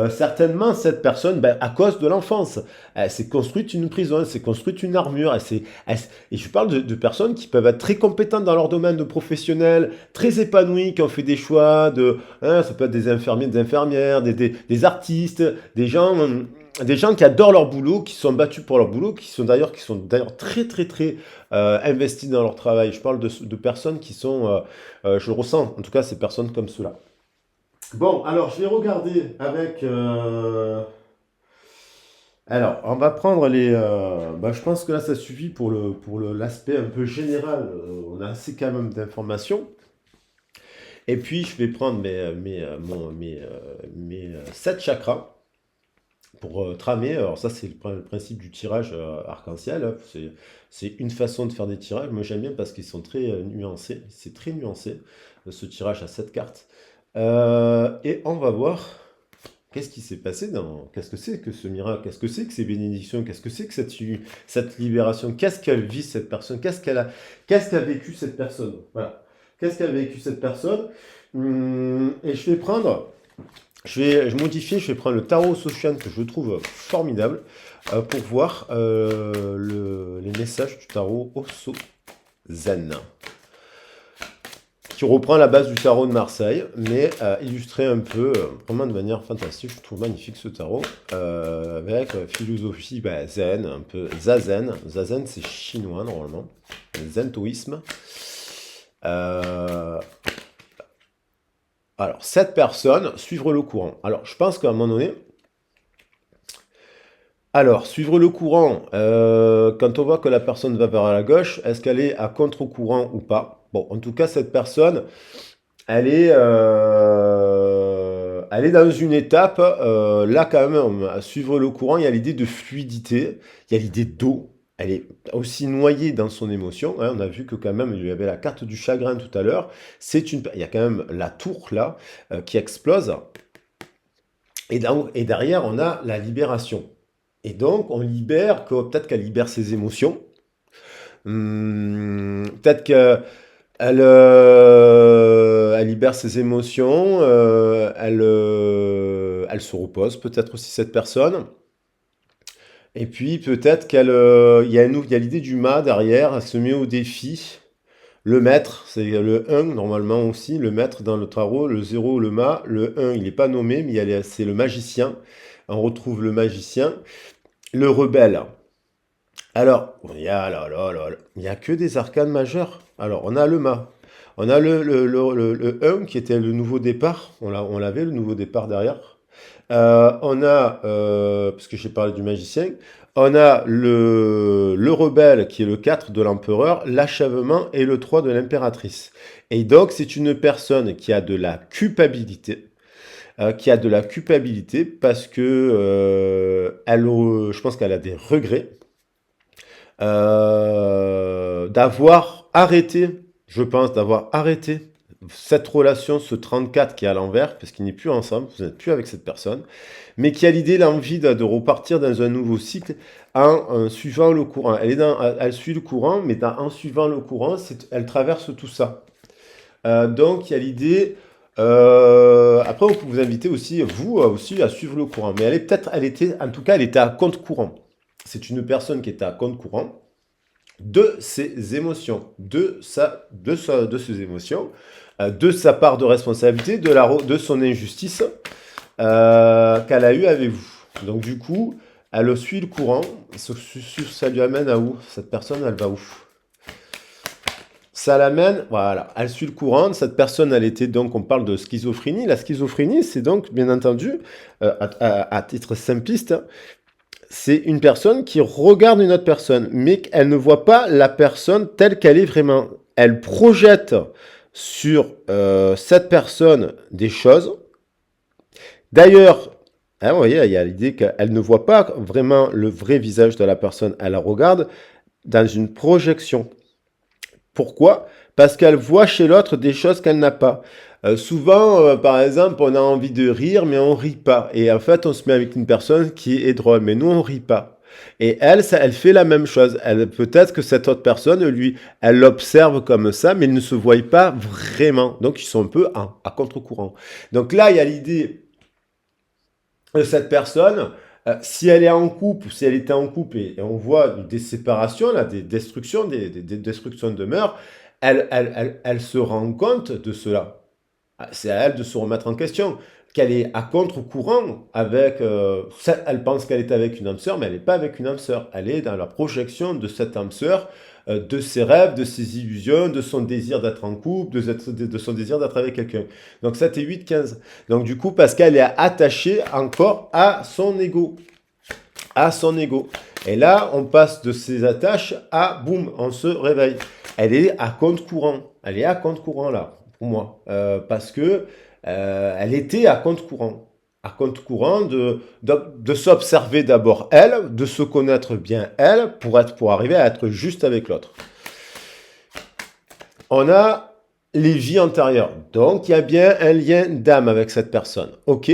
Certainement, cette personne, ben, à cause de l'enfance, elle s'est construite une prison, elle s'est construite une armure. Et je parle de personnes qui peuvent être très compétentes dans leur domaine de professionnel, très épanouies, qui ont fait des choix hein, ça peut être des infirmiers, des infirmières, des artistes, des gens qui adorent leur boulot, qui sont battus pour leur boulot, qui sont d'ailleurs très très très investis dans leur travail. Je parle de personnes qui sont, je le ressens, en tout cas, ces personnes comme cela. Bon, alors je vais regarder avec. Alors, on va prendre bah, je pense que là, ça suffit pour l'aspect un peu général. On a assez quand même d'informations. Et puis, je vais prendre mes 7 chakras pour tramer. Alors ça, c'est le principe du tirage arc-en-ciel, hein. C'est une façon de faire des tirages. Moi, j'aime bien parce qu'ils sont très nuancés. C'est très nuancé, ce tirage à 7 cartes. Et on va voir qu'est-ce qui s'est passé Qu'est-ce que c'est que ce miracle? Qu'est-ce que c'est que ces bénédictions? Qu'est-ce que c'est que cette libération? Qu'est-ce qu'elle vit, cette personne? Qu'est-ce qu'a vécu cette personne? Voilà. Qu'est-ce qu'a vécu cette personne? Et je vais prendre je vais modifier, je vais prendre le tarot Sofiane que je trouve formidable pour voir les messages du tarot Osso Zen, qui reprend la base du tarot de Marseille, mais illustré un peu, vraiment de manière fantastique. Je trouve magnifique ce tarot, avec philosophie zen, un peu zazen. Zazen, c'est chinois normalement, zentoïsme. Alors, cette personne, suivre le courant. Alors, je pense qu'à un moment donné, suivre le courant, quand on voit que la personne va vers la gauche, est-ce qu'elle est à contre-courant ou pas? Bon, en tout cas, cette personne, elle est dans une étape, là quand même, à suivre le courant, il y a l'idée de fluidité, il y a l'idée d'eau, elle est aussi noyée dans son émotion, hein. On a vu que quand même, il y avait la carte du chagrin tout à l'heure, il y a quand même la tour là, qui explose, et derrière, on a la libération. Et donc, on peut-être qu'elle libère ses émotions. Peut-être que Elle libère ses émotions, elle se repose peut-être aussi cette personne. Et puis peut-être il y a l'idée du mât derrière, elle se met au défi. Le maître, c'est le un normalement aussi, le maître dans le tarot, le zéro le mât, le un il n'est pas nommé, mais c'est le magicien. On retrouve le magicien, le rebelle. Alors, il y a que des arcanes majeures. Alors, on a le mât. On a le 1 qui était le nouveau départ. On l'avait, le nouveau départ derrière. Parce que j'ai parlé du magicien, on a le rebelle qui est le 4 de l'empereur, l'achèvement et le 3 de l'impératrice. Et donc, c'est une personne qui a de la culpabilité. Parce que je pense qu'elle a des regrets d'avoir arrêté, je pense, d'avoir arrêté cette relation, ce 34 qui est à l'envers, parce qu'il n'est plus ensemble, vous n'êtes plus avec cette personne, mais qui a l'idée, l'envie de repartir dans un nouveau cycle en suivant le courant. Elle suit le courant, mais en suivant le courant, elle traverse tout ça. Donc il y a l'idée. Après, on peut vous inviter aussi, vous aussi, à suivre le courant. Mais elle était à compte courant. C'est une personne qui était à compte courant de ses émotions, de ses émotions, de sa part de responsabilité, de son injustice qu'elle a eue avec vous. Donc du coup, elle suit le courant. Ça lui amène à où? Cette personne, elle va où? Ça l'amène, voilà, elle suit le courant. Cette personne, elle était donc, on parle de schizophrénie. La schizophrénie, c'est donc, bien entendu, à titre simpliste, c'est une personne qui regarde une autre personne, mais elle ne voit pas la personne telle qu'elle est vraiment. Elle projette sur cette personne des choses. D'ailleurs, hein, vous voyez, il y a l'idée qu'elle ne voit pas vraiment le vrai visage de la personne. Elle la regarde dans une projection. Pourquoi? Parce qu'elle voit chez l'autre des choses qu'elle n'a pas. Souvent, par exemple, on a envie de rire, mais on rit pas. Et en fait, on se met avec une personne qui est drôle, mais nous, on rit pas. Et elle, elle fait la même chose. Peut-être que cette autre personne, elle l'observe comme ça, mais ils ne se voient pas vraiment. Donc, ils sont un peu à contre-courant. Donc là, il y a l'idée de cette personne. Si elle est en couple, si elle était en couple et on voit des séparations, là, des destructions, des destructions de mœurs, elle se rend compte de cela. C'est à elle de se remettre en question. Qu'elle est à contre-courant avec... elle pense qu'elle est avec une âme sœur, mais elle n'est pas avec une âme sœur. Elle est dans la projection de cette âme sœur, de ses rêves, de ses illusions, de son désir d'être en couple, de son désir d'être avec quelqu'un. Donc 7 et 8, 15. Donc du coup, parce qu'elle est attachée encore à son ego. À son ego. Et là, on passe de ses attaches à boum, on se réveille. Elle est à compte courant. Elle est à compte courant là, pour moi. Parce que elle était à compte courant. À compte courant de s'observer d'abord elle, de se connaître bien elle, pour arriver à être juste avec l'autre. On a les vies antérieures. Donc, il y a bien un lien d'âme avec cette personne. Ok,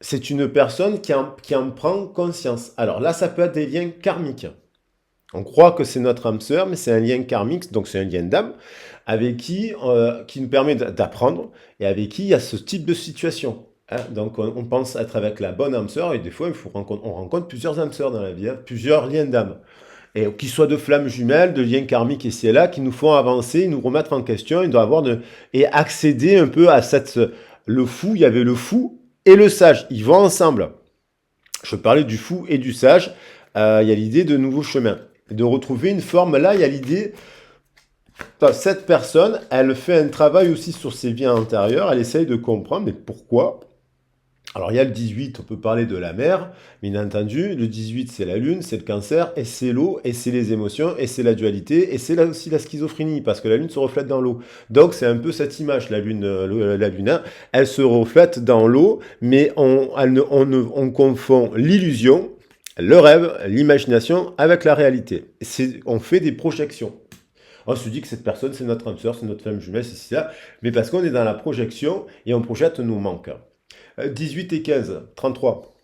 c'est une personne qui en prend conscience. Alors là, ça peut être des liens karmiques. On croit que c'est notre âme sœur, mais c'est un lien karmique, donc c'est un lien d'âme, avec qui nous permet d'apprendre, et avec qui il y a ce type de situation. Hein. Donc on pense être avec la bonne âme sœur, et des fois on rencontre plusieurs âmes sœurs dans la vie, hein, plusieurs liens d'âme. Et qu'ils soient de flammes jumelles, de liens karmiques ici et là, qui nous font avancer, nous remettre en question, et accéder un peu à le fou. Il y avait le fou et le sage, ils vont ensemble. Je parlais du fou et du sage. Il y a l'idée de nouveaux chemins, de retrouver une forme. Là, il y a l'idée, cette personne, elle fait un travail aussi sur ses vies antérieures, elle essaye de comprendre, mais pourquoi? Alors, il y a le 18, on peut parler de la mer, bien entendu. Le 18, c'est la lune, c'est le cancer, et c'est l'eau, et c'est les émotions, et c'est la dualité, et c'est là aussi la schizophrénie, parce que la lune se reflète dans l'eau. Donc, c'est un peu cette image, la lune, hein, elle se reflète dans l'eau, mais on confond l'illusion, le rêve, l'imagination avec la réalité. On fait des projections. On se dit que cette personne, c'est notre âme sœur, c'est notre femme jumelle, c'est ça, mais parce qu'on est dans la projection, et on projette nos manques. 18 et 15, 33.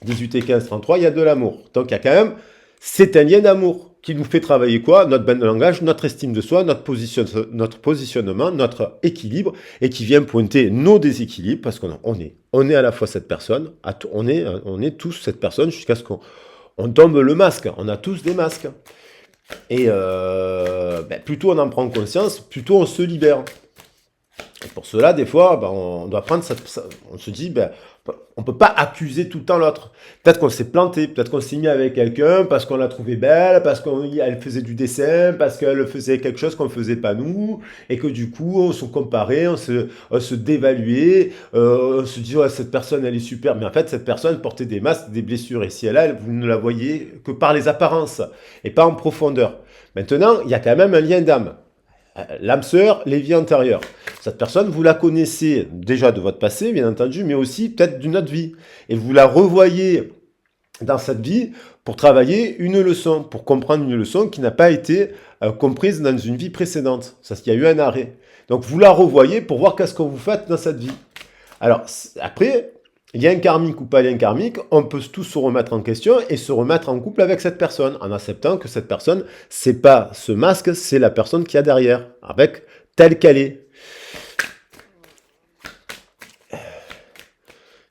18 et 15, 33, il y a de l'amour. Donc il y a quand même, c'est un lien d'amour. qui nous fait travailler quoi? Notre bande de langage, notre estime de soi, notre positionnement, notre équilibre, et qui vient pointer nos déséquilibres, parce on est à la fois cette personne, on est tous cette personne jusqu'à ce qu'on tombe le masque. On a tous des masques. Et plus tôt on en prend conscience, plus tôt on se libère. Et pour cela, des fois, on doit prendre on se dit, on peut pas accuser tout le temps l'autre. Peut-être qu'on s'est planté, peut-être qu'on s'est mis avec quelqu'un parce qu'on l'a trouvée belle, parce qu'elle faisait du dessin, parce qu'elle faisait quelque chose qu'on ne faisait pas nous, et que du coup, on se comparait, on se dévaluait, on se dit, ouais, cette personne, elle est super. Mais en fait, cette personne portait des masques, des blessures. Et si elle a, vous ne la voyez que par les apparences, et pas en profondeur. Maintenant, il y a quand même un lien d'âme. L'âme sœur, les vies antérieures. Cette personne, vous la connaissez déjà de votre passé, bien entendu, mais aussi peut-être d'une autre vie. Et vous la revoyez dans cette vie pour travailler une leçon, pour comprendre une leçon qui n'a pas été comprise dans une vie précédente. Ça, il y a eu un arrêt. Donc vous la revoyez pour voir qu'est-ce que vous faites dans cette vie. Alors après, lien karmique ou pas lien karmique, on peut tous se remettre en question et se remettre en couple avec cette personne, en acceptant que cette personne, c'est pas ce masque, c'est la personne qu'il y a derrière, avec telle qu'elle est.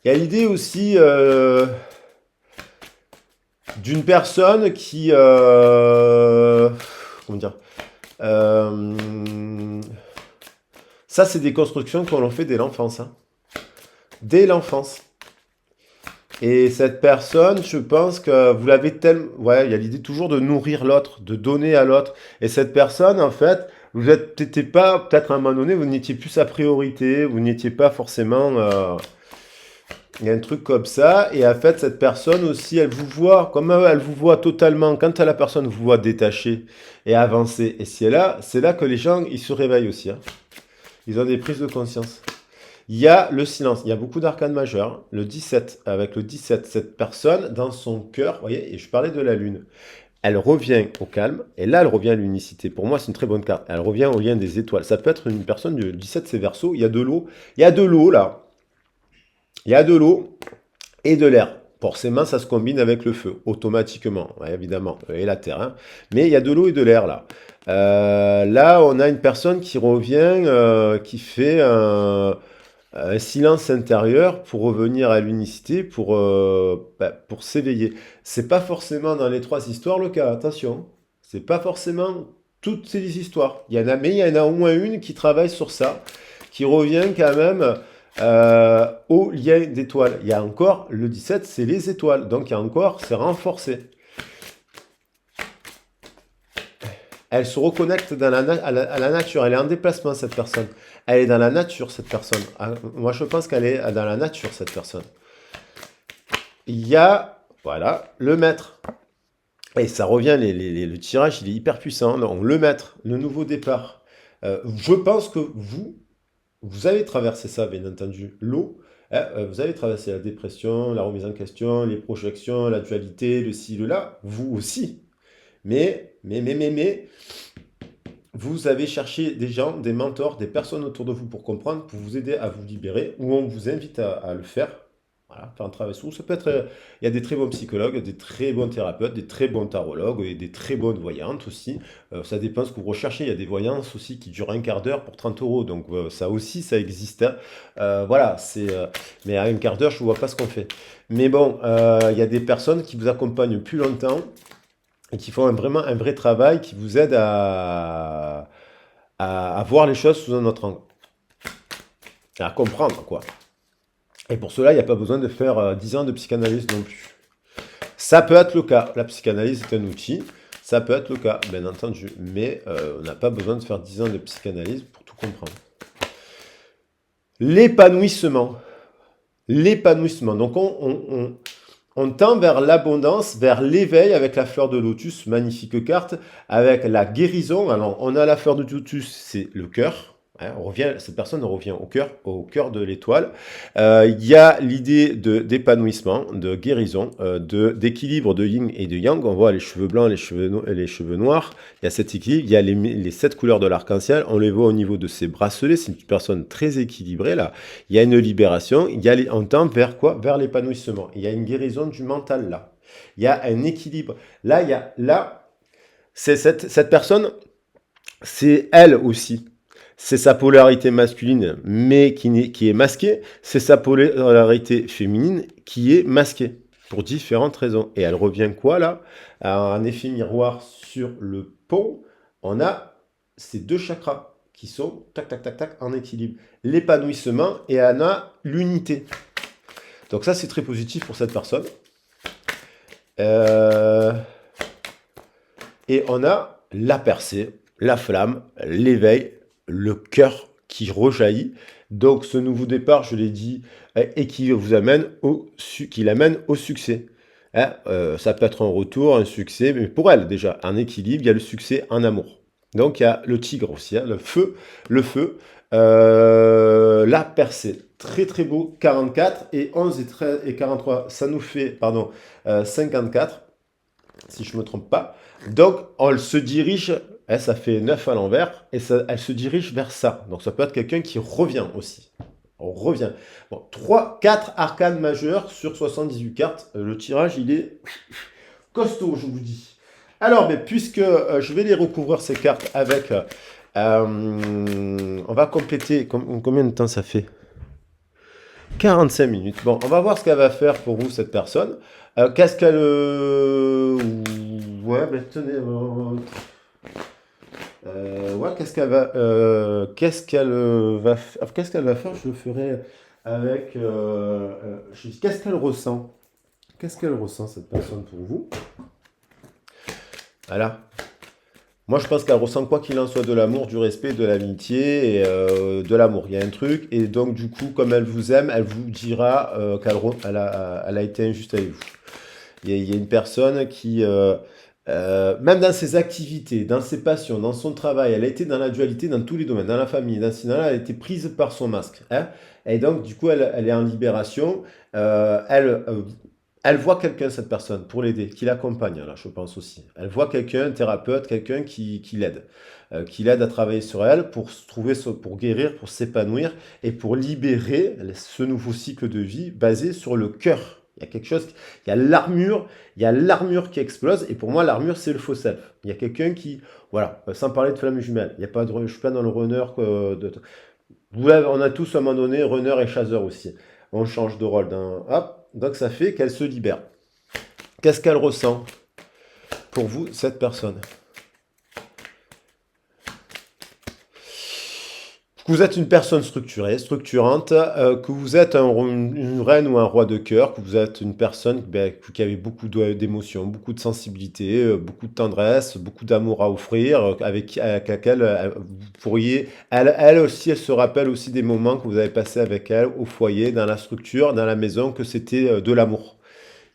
Il y a l'idée aussi d'une personne qui... comment dire ça, c'est des constructions qu'on l'on fait dès l'enfance. Hein. Dès l'enfance. Et cette personne, je pense que vous l'avez tellement... Ouais, il y a l'idée toujours de nourrir l'autre, de donner à l'autre. Et cette personne, en fait, vous n'étiez pas, peut-être à un moment donné, vous n'étiez plus sa priorité, vous n'étiez pas forcément... Il y a un truc comme ça. Et en fait, cette personne aussi, elle vous voit, comme elle vous voit totalement, quand la personne vous voit détacher et avancer, et si elle a, c'est là que les gens, ils se réveillent aussi. Hein. Ils ont des prises de conscience. Il y a le silence, il y a beaucoup d'arcanes majeures. Le 17, avec le 17, cette personne, dans son cœur, vous voyez, et je parlais de la lune, elle revient au calme, et là, elle revient à l'unicité. Pour moi, c'est une très bonne carte. Elle revient au lien des étoiles. Ça peut être une personne du 17, c'est Verseau, il y a de l'eau. Il y a de l'eau, là. Il y a de l'eau et de l'air. Forcément, ça se combine avec le feu, automatiquement, ouais, évidemment, et la terre. Hein. Mais il y a de l'eau et de l'air, là. Là, on a une personne qui revient, qui fait un silence intérieur pour revenir à l'unicité, pour s'éveiller. C'est pas forcément dans les 3 histoires le cas, attention. C'est pas forcément toutes ces histoires. Il y en a, mais il y en a au moins une qui travaille sur ça, qui revient quand même au lien d'étoiles. Il y a encore, le 17, c'est les étoiles, donc il y a encore, c'est renforcé. Elle se reconnecte à la nature. Elle est en déplacement, cette personne. Elle est dans la nature, cette personne. Moi, je pense qu'elle est dans la nature, cette personne. Il y a, voilà, le maître. Et ça revient, le tirage, il est hyper puissant. Donc, le maître, le nouveau départ. Je pense que vous avez traversé ça, bien entendu. L'eau, vous avez traversé la dépression, la remise en question, les projections, la dualité, le ci, le là. Vous aussi. Mais, vous avez cherché des gens, des mentors, des personnes autour de vous pour comprendre, pour vous aider à vous libérer, ou on vous invite à le faire. Voilà, faire un travail sur vous. Ça peut être, il y a des très bons psychologues, des très bons thérapeutes, des très bons tarologues et des très bonnes voyantes aussi. Ça dépend ce que vous recherchez. Il y a des voyances aussi qui durent un quart d'heure pour 30 euros. Donc ça aussi, ça existe. Hein. Voilà, mais à un quart d'heure, je ne vois pas ce qu'on fait. Mais bon, il y a des personnes qui vous accompagnent plus longtemps et qui font vraiment un vrai travail qui vous aide à voir les choses sous un autre angle. À comprendre, quoi. Et pour cela, il n'y a pas besoin de faire 10 ans de psychanalyse non plus. Ça peut être le cas. La psychanalyse est un outil. Ça peut être le cas, bien entendu. Mais on n'a pas besoin de faire 10 ans de psychanalyse pour tout comprendre. L'épanouissement. L'épanouissement. Donc, on tend vers l'abondance, vers l'éveil avec la fleur de lotus, magnifique carte, avec la guérison. Alors, on a la fleur de lotus, c'est le cœur. Hein, cette personne revient au cœur de l'étoile. Il y a l'idée d'épanouissement, de guérison, d'équilibre de yin et de yang. On voit les cheveux blancs, les cheveux noirs. Il y a cet équilibre. Il y a les 7 couleurs de l'arc-en-ciel. On les voit au niveau de ses bracelets. C'est une personne très équilibrée là. Il y a une libération. On tend vers quoi? Vers l'épanouissement. Il y a une guérison du mental là. Il y a un équilibre. Là, C'est cette personne, c'est elle aussi. C'est sa polarité masculine, mais qui est masquée. C'est sa polarité féminine qui est masquée, pour différentes raisons. Et elle revient quoi, là? À un effet miroir sur le pont, on a ces deux chakras qui sont, tac, tac, tac, tac, en équilibre. L'épanouissement et on a l'unité. Donc ça, c'est très positif pour cette personne. Euh, Et on a la percée, la flamme, l'éveil, le cœur qui rejaillit. Donc ce nouveau départ, je l'ai dit, et qui vous amène qui l'amène au succès. Hein, ça peut être un retour, un succès, mais pour elle déjà, un équilibre, il y a le succès, un amour. Donc il y a le tigre aussi, hein, le feu, la percée. Très très beau, 44 et 11 et 13 et 43, ça nous fait, pardon, 54, si je ne me trompe pas. Donc, elle se dirige, ça fait 9 à l'envers, et elle se dirige vers ça. Donc, ça peut être quelqu'un qui revient aussi. On revient. Bon, 4 arcanes majeures sur 78 cartes. Le tirage, il est costaud, je vous dis. Alors, mais puisque je vais les recouvrir ces cartes avec... on va compléter... Combien de temps ça fait? 45 minutes. Bon, on va voir ce qu'elle va faire pour vous, cette personne. Qu'est-ce qu'elle... Ouais, mais tenez... ouais, qu'est-ce qu'elle va faire? Je le ferai avec... qu'est-ce qu'elle ressent? Qu'est-ce qu'elle ressent, cette personne, pour vous? Voilà. Moi, je pense qu'elle ressent quoi qu'il en soit de l'amour, du respect, de l'amitié et de l'amour. Il y a un truc. Et donc, du coup, comme elle vous aime, elle vous dira elle a été injuste avec vous. Il y a une personne qui, même dans ses activités, dans ses passions, dans son travail, elle a été dans la dualité dans tous les domaines, dans la famille, dans le cinéma, elle a été prise par son masque. Hein. Et donc, du coup, elle est en libération. Elle voit quelqu'un, cette personne, pour l'aider, qui l'accompagne, là, je pense aussi. Elle voit quelqu'un, un thérapeute, quelqu'un qui l'aide à travailler sur elle pour se trouver, pour guérir, pour s'épanouir et pour libérer ce nouveau cycle de vie basé sur le cœur. Il y a quelque chose, il y a l'armure qui explose, et pour moi, l'armure, c'est le faux self. Il y a quelqu'un qui, voilà, sans parler de flamme jumelle, il y a pas de, je suis pas dans le runner on a tous à un moment donné runner et chasseur aussi. On change de rôle hop, donc ça fait qu'elle se libère. Qu'est-ce qu'elle ressent pour vous, cette personne? Que vous êtes une personne structurée, structurante, que vous êtes une reine ou un roi de cœur, que vous êtes une personne qui avait beaucoup d'émotions, beaucoup de sensibilité, beaucoup de tendresse, beaucoup d'amour à offrir, avec laquelle vous pourriez... Elle aussi, elle se rappelle aussi des moments que vous avez passés avec elle au foyer, dans la structure, dans la maison, que c'était de l'amour.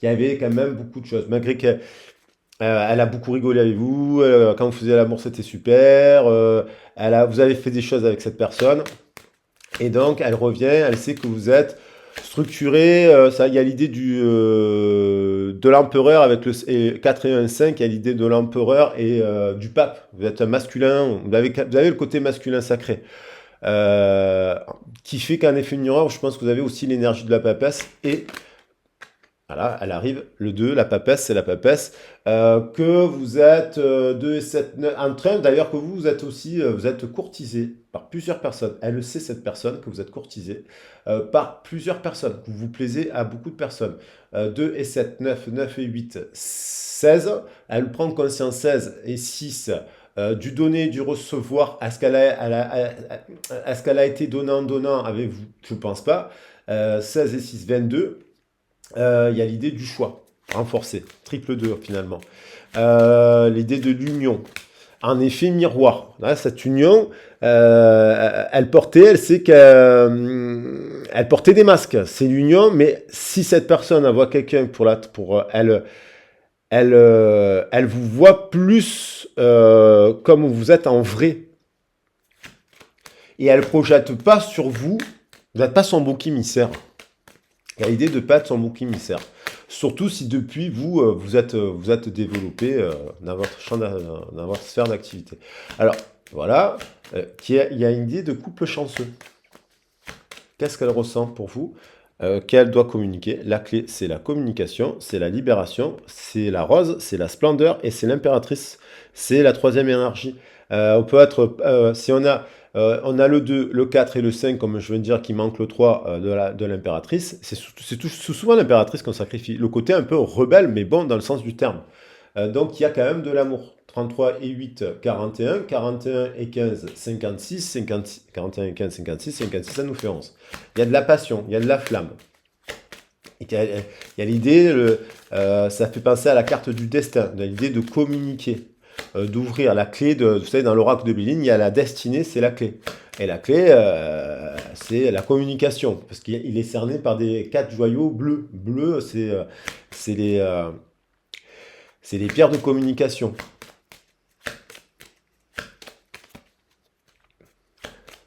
Il y avait quand même beaucoup de choses, malgré qu'elle elle a beaucoup rigolé avec vous, quand vous faisiez l'amour, c'était super. Vous avez fait des choses avec cette personne. Et donc, elle revient, elle sait que vous êtes structuré. Il y a l'idée de l'empereur avec le 4 et 1, 5. Il y a l'idée de l'empereur et du pape. Vous êtes un masculin, vous avez le côté masculin sacré. Euh, qui fait qu'un effet miroir, je pense que vous avez aussi l'énergie de la papesse et voilà, elle arrive, le 2, la papesse, c'est la papesse, que vous êtes 2 et 7, 9, en train, d'ailleurs que vous êtes aussi, vous êtes courtisé par plusieurs personnes. Elle le sait, cette personne, que vous êtes courtisé par plusieurs personnes, que vous vous plaisez à beaucoup de personnes. 2 et 7, 9, 9 et 8, 16. Elle prend conscience 16 et 6 du donner, du recevoir, à ce qu'elle a été donnant avec vous, je ne pense pas. 16 et 6, 22. Il y a l'idée du choix, renforcé, triple 2 finalement. L'idée de l'union, en effet miroir. Là, cette union, elle sait qu'elle portait des masques. C'est l'union, mais si cette personne voit quelqu'un elle vous voit plus comme vous êtes en vrai. Et elle ne projette pas sur vous, vous n'êtes pas son bouc émissaire. Il y a l'idée de ne pas être son bouc émissaire. Surtout si depuis vous êtes développé dans votre champ, dans votre sphère d'activité. Alors, voilà, il y a une idée de couple chanceux. Qu'est-ce qu'elle ressent pour vous? qu'elle doit communiquer. La clé, c'est la communication, c'est la libération, c'est la rose, c'est la splendeur et c'est l'impératrice. C'est la troisième énergie. On peut être, si on a le 2, le 4 et le 5, comme je viens de dire, qui manque le 3 de l'impératrice, c'est souvent l'impératrice qu'on sacrifie. Le côté un peu rebelle, mais bon dans le sens du terme. Donc il y a quand même de l'amour. 33 et 8, 41, 41 et 15, 56, 56, 41 et 15, 56, 56, ça nous fait 11. Il y a de la passion, il y a de la flamme. Il y a l'idée, ça fait penser à la carte du destin, de l'idée de communiquer, d'ouvrir la clé. Vous savez, dans l'oracle de Béline, il y a la destinée, c'est la clé. Et la clé, c'est la communication, parce qu'il est cerné par des 4 joyaux bleus. Bleu, c'est les pierres de communication.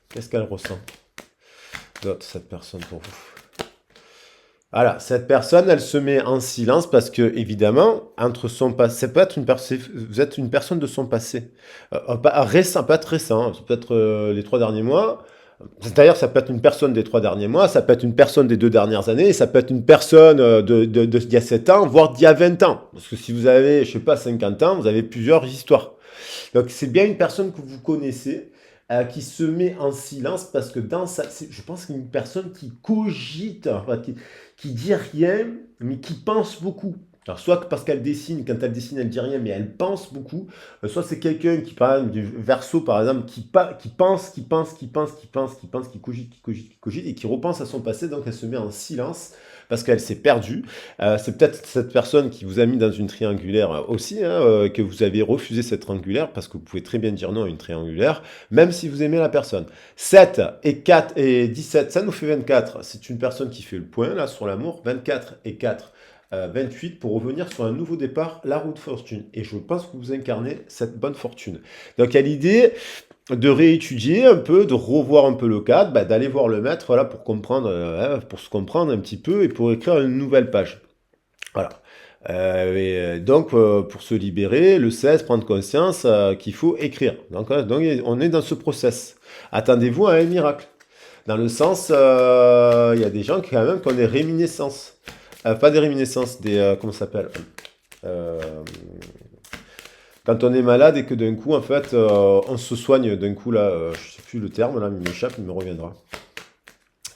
Qu'est-ce qu'elle ressent d'autre, cette personne, pour vous? Voilà, cette personne, elle se met en silence parce que, évidemment, entre son passé, ça peut être vous êtes une personne de son passé. Récent, pas très récent, ça peut être les 3 derniers mois. D'ailleurs, ça peut être une personne des 3 derniers mois, ça peut être une personne des 2 dernières années, ça peut être une personne d'il y a 7 ans, voire d'il y a 20 ans. Parce que si vous avez, je sais pas, 50 ans, vous avez plusieurs histoires. Donc, c'est bien une personne que vous connaissez, qui se met en silence parce que je pense qu'une personne qui cogite, enfin, qui dit rien, mais qui pense beaucoup. Alors, soit parce qu'elle dessine, quand elle dessine, elle dit rien, mais elle pense beaucoup. Soit c'est quelqu'un qui, par exemple, du verso, par exemple, qui pense, qui cogite, et qui repense à son passé, donc elle se met en silence parce qu'elle s'est perdue. C'est peut-être cette personne qui vous a mis dans une triangulaire aussi, hein, que vous avez refusé cette triangulaire, parce que vous pouvez très bien dire non à une triangulaire, même si vous aimez la personne. 7 et 4 et 17, ça nous fait 24. C'est une personne qui fait le point, là, sur l'amour. 24 et 4, 28, pour revenir sur un nouveau départ, la roue de fortune. Et je pense que vous incarnez cette bonne fortune. Donc, il y a l'idée de réétudier un peu, de revoir un peu le cadre, d'aller voir le maître, voilà, pour comprendre, pour se comprendre un petit peu et pour écrire une nouvelle page. Voilà. Donc, pour se libérer, le 16, prendre conscience qu'il faut écrire. Donc, on est dans ce process. Attendez-vous à un miracle. Dans le sens, il y a des gens qui, quand même, qui ont des réminiscences. Pas des réminiscences, comment ça s'appelle? Euh, Quand on est malade et que d'un coup, en fait, on se soigne d'un coup, là, je sais plus le terme, là, mais il m'échappe, il me reviendra.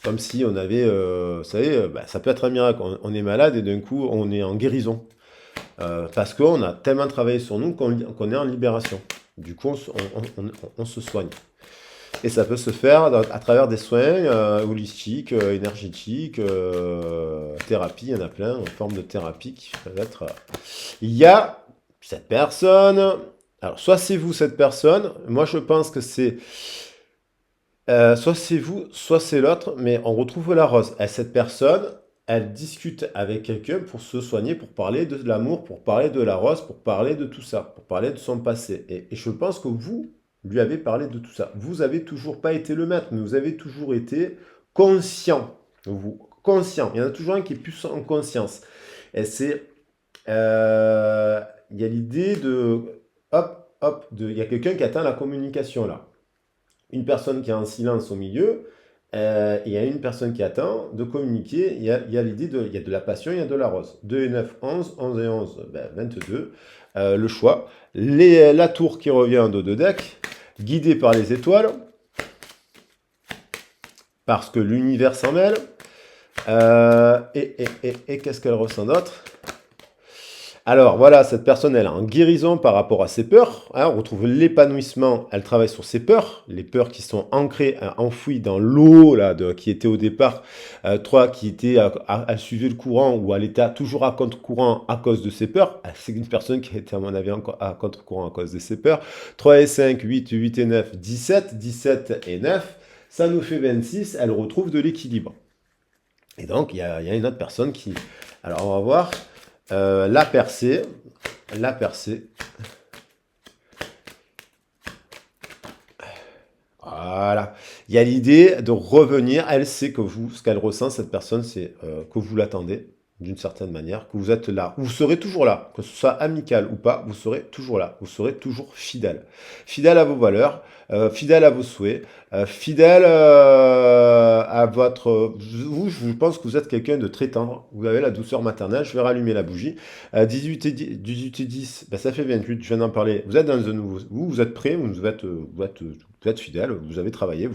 Comme si on avait, vous savez, ça peut être un miracle. On est malade et d'un coup, on est en guérison. Parce qu'on a tellement travaillé sur nous qu'on est en libération. Du coup, on se soigne. Et ça peut se faire à travers des soins holistiques, énergétiques, thérapie, il y en a plein, en forme de thérapie qui peuvent être. Il y a cette personne. Alors, soit c'est vous, cette personne. Moi, je pense que c'est. Soit c'est vous, soit c'est l'autre, mais on retrouve la rose. Et cette personne, elle discute avec quelqu'un pour se soigner, pour parler de l'amour, pour parler de la rose, pour parler de tout ça, pour parler de son passé. Et je pense que vous lui avez parlé de tout ça. Vous avez toujours pas été le maître, mais vous avez toujours été conscient. Vous, conscient. Il y en a toujours un qui est plus en conscience. Et c'est, il y a l'idée de, hop, hop, il y a quelqu'un qui atteint la communication là. Une personne qui est en silence au milieu, et il y a une personne qui attend de communiquer. Il y a l'idée il y a de la passion, il y a de la rose. 2 et 9, 11, 11 et 11, 22. Le choix. La tour qui revient de 2 decks, guidée par les étoiles, parce que l'univers s'en mêle. Et qu'est-ce qu'elle ressent d'autre? Alors voilà, cette personne, elle est en guérison par rapport à ses peurs. Hein, on retrouve l'épanouissement, elle travaille sur ses peurs, les peurs qui sont ancrées, enfouies dans l'eau là, qui était au départ, 3 qui était à suivre le courant ou elle était toujours à contre-courant à cause de ses peurs. C'est une personne qui était à mon avis à contre-courant à cause de ses peurs. 3 et 5, 8, 8 et 9, 17, 17 et 9, ça nous fait 26, elle retrouve de l'équilibre. Et donc il y a une autre personne qui... Alors on va voir... la percée. Voilà. Il y a l'idée de revenir. Elle sait que ce qu'elle ressent, cette personne, c'est que vous l'attendez d'une certaine manière, que vous êtes là. Vous serez toujours là, que ce soit amical ou pas, vous serez toujours là. Vous serez toujours fidèle. Fidèle à vos valeurs, fidèle à vos souhaits, fidèle à votre... Vous, je pense que vous êtes quelqu'un de très tendre. Vous avez la douceur maternelle. Je vais rallumer la bougie. 18 et 10, ben, ça fait 28. Je viens d'en parler. Vous êtes dans un nouveau... Vous êtes prêt. Vous êtes fidèle. Vous avez travaillé.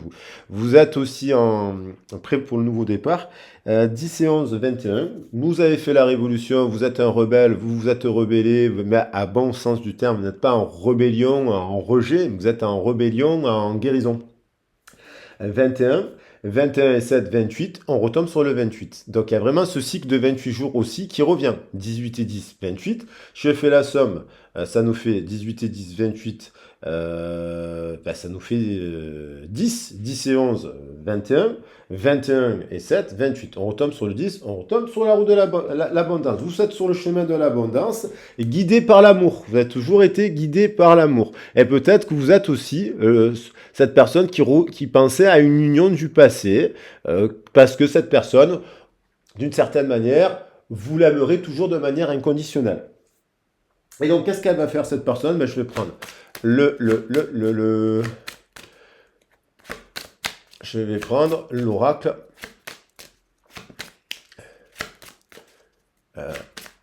Vous êtes aussi prêt pour le nouveau départ. 10 et 11, 21. Vous avez fait la révolution. Vous êtes un rebelle. Vous vous êtes rebellé. Mais à bon sens du terme. Vous n'êtes pas en rébellion, en rejet. Vous êtes en rébellion, en guérison. 21, 21 et 7, 28, on retombe sur le 28. Donc il y a vraiment ce cycle de 28 jours aussi qui revient. 18 et 10, 28. Je fais la somme, ça nous fait 18 et 10, 28. Ça nous fait 10, 10 et 11, 21, 21 et 7, 28. On retombe sur le 10, on retombe sur la route de l'abondance. Vous êtes sur le chemin de l'abondance et guidé par l'amour. Vous avez toujours été guidé par l'amour. Et peut-être que vous êtes aussi cette personne qui pensait à une union du passé, parce que cette personne, d'une certaine manière, vous l'aimerez toujours de manière inconditionnelle. Et donc, qu'est-ce qu'elle va faire, cette personne? Je vais prendre je vais prendre l'oracle.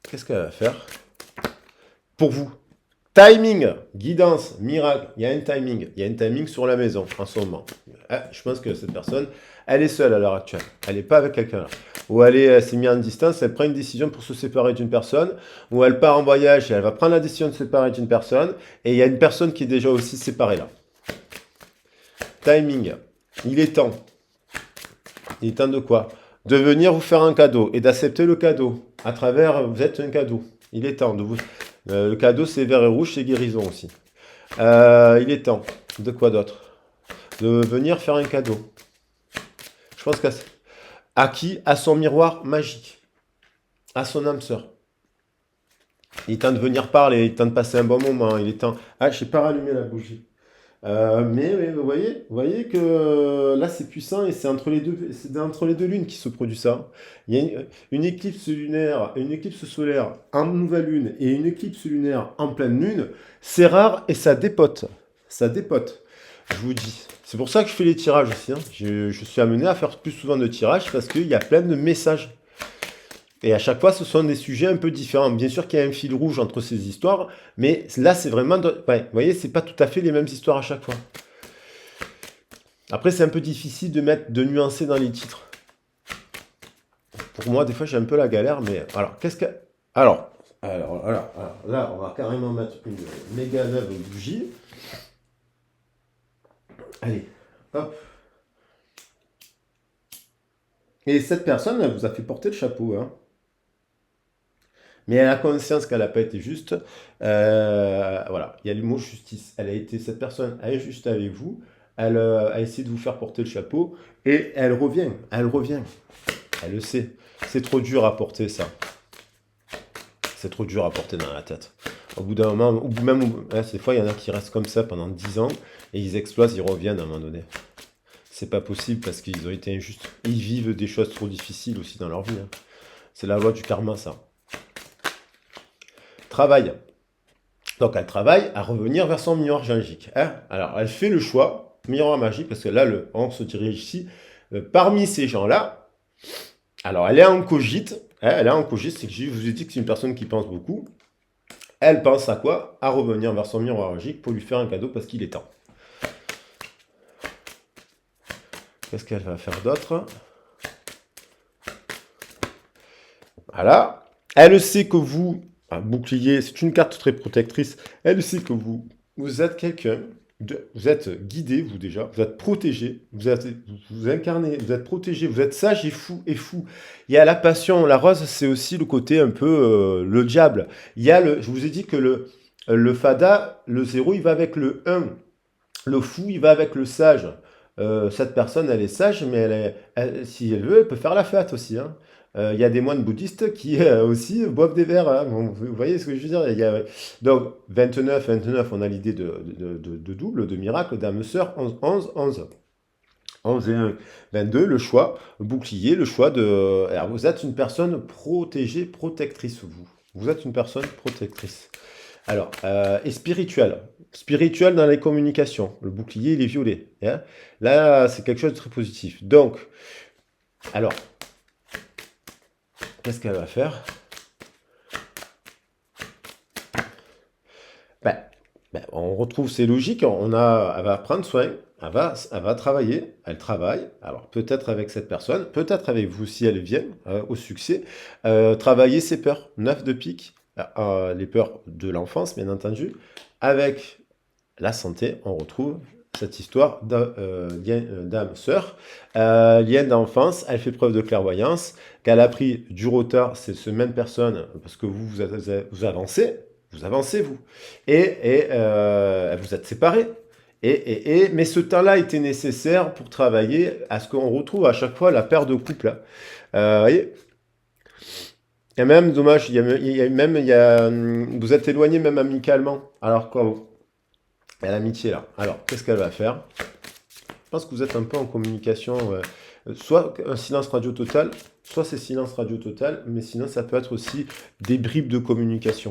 Qu'est-ce qu'elle va faire pour vous? Timing, guidance, miracle. Il y a un timing. Il y a un timing sur la maison en ce moment. Je pense que cette personne, elle est seule à l'heure actuelle. Elle n'est pas avec quelqu'un. Ou elle s'est mise en distance, elle prend une décision pour se séparer d'une personne. Ou elle part en voyage et elle va prendre la décision de se séparer d'une personne. Et il y a une personne qui est déjà aussi séparée là. Timing. Il est temps. Il est temps de quoi? De venir vous faire un cadeau et d'accepter le cadeau. À travers, vous êtes un cadeau. Il est temps de vous... le cadeau, c'est vert et rouge, c'est guérison aussi. Il est temps. De quoi d'autre? De venir faire un cadeau. Je pense à qui? À son miroir magique. À son âme sœur. Il est temps de venir parler, il est temps de passer un bon moment, il est temps... je n'ai pas rallumé la bougie. Mais vous voyez que là c'est puissant et c'est entre les deux lunes qui se produit ça. Il y a une éclipse lunaire, une éclipse solaire en nouvelle lune et une éclipse lunaire en pleine lune. C'est rare et ça dépote. Ça dépote, je vous dis. C'est pour ça que je fais les tirages aussi. Je suis amené à faire plus souvent de tirages parce qu'il y a plein de messages. Et à chaque fois, ce sont des sujets un peu différents. Bien sûr qu'il y a un fil rouge entre ces histoires, mais là, c'est vraiment... Ouais, vous voyez, c'est pas tout à fait les mêmes histoires à chaque fois. Après, c'est un peu difficile de nuancer dans les titres. Pour moi, des fois, j'ai un peu la galère, mais... Alors, qu'est-ce que... Alors, là, on va carrément mettre une méga neuve bougie. Allez, hop. Et cette personne, elle vous a fait porter le chapeau, hein. Mais elle a conscience qu'elle n'a pas été juste. Voilà, il y a le mot justice. Cette personne est juste avec vous. Elle a essayé de vous faire porter le chapeau. Et elle revient. Elle revient. Elle le sait. C'est trop dur à porter ça. C'est trop dur à porter dans la tête. Au bout d'un moment, des fois, il y en a qui restent comme ça pendant 10 ans. Et ils explosent, ils reviennent à un moment donné. C'est pas possible parce qu'ils ont été injustes. Ils vivent des choses trop difficiles aussi dans leur vie. Hein. C'est la loi du karma, ça. Travail. Donc elle travaille à revenir vers son miroir magique. Hein. Alors elle fait le choix, miroir magique, parce que là, on se dirige ici. Parmi ces gens-là, alors elle est en cogite. Hein, elle est en cogite, c'est que je vous ai dit que c'est une personne qui pense beaucoup. Elle pense à quoi? À revenir vers son miroir magique pour lui faire un cadeau parce qu'il est temps. Qu'est-ce qu'elle va faire d'autre? Voilà. Elle sait que vous... Bouclier, c'est une carte très protectrice. Elle sait que vous êtes quelqu'un, vous êtes guidé, vous déjà, vous êtes protégé, vous incarnez, vous êtes protégé, vous êtes sage et fou. Il y a la passion, la rose, c'est aussi le côté un peu le diable. Il y a je vous ai dit que le fada, le 0, il va avec le 1. Le fou, il va avec le sage. Cette personne, elle est sage, mais si elle veut, elle peut faire la fête aussi. Hein. Il y a des moines bouddhistes qui aussi boivent des verres. Hein. Bon, vous voyez ce que je veux dire? Donc, 29, on a l'idée de double, de miracle, d'âme sœur, 11. 11 et 1, 22, le choix, bouclier, le choix de... Alors, vous êtes une personne protégée, protectrice, vous. Vous êtes une personne protectrice. Alors, et spirituel. Spirituel dans les communications. Le bouclier, il est violet. Hein. Là, c'est quelque chose de très positif. Donc, Alors, qu'est-ce qu'elle va faire? Ben, on retrouve ses logiques, elle va prendre soin, elle va travailler, elle travaille, alors peut-être avec cette personne, peut-être avec vous si elle vient au succès, travailler ses peurs, 9 de pique, les peurs de l'enfance bien entendu, avec la santé, on retrouve cette histoire d'âme-sœur, lien d'enfance, elle fait preuve de clairvoyance, qu'elle a pris du retard, c'est cette même personne, parce que vous avancez vous, vous êtes séparés, mais ce temps-là était nécessaire pour travailler à ce qu'on retrouve à chaque fois la paire de couple. Vous voyez, et même, dommage, vous êtes éloignés même amicalement, alors quoi, il y a l'amitié là. Alors, qu'est-ce qu'elle va faire? Je pense que vous êtes un peu en communication. Soit un silence radio total, soit c'est silence radio total, mais sinon ça peut être aussi des bribes de communication.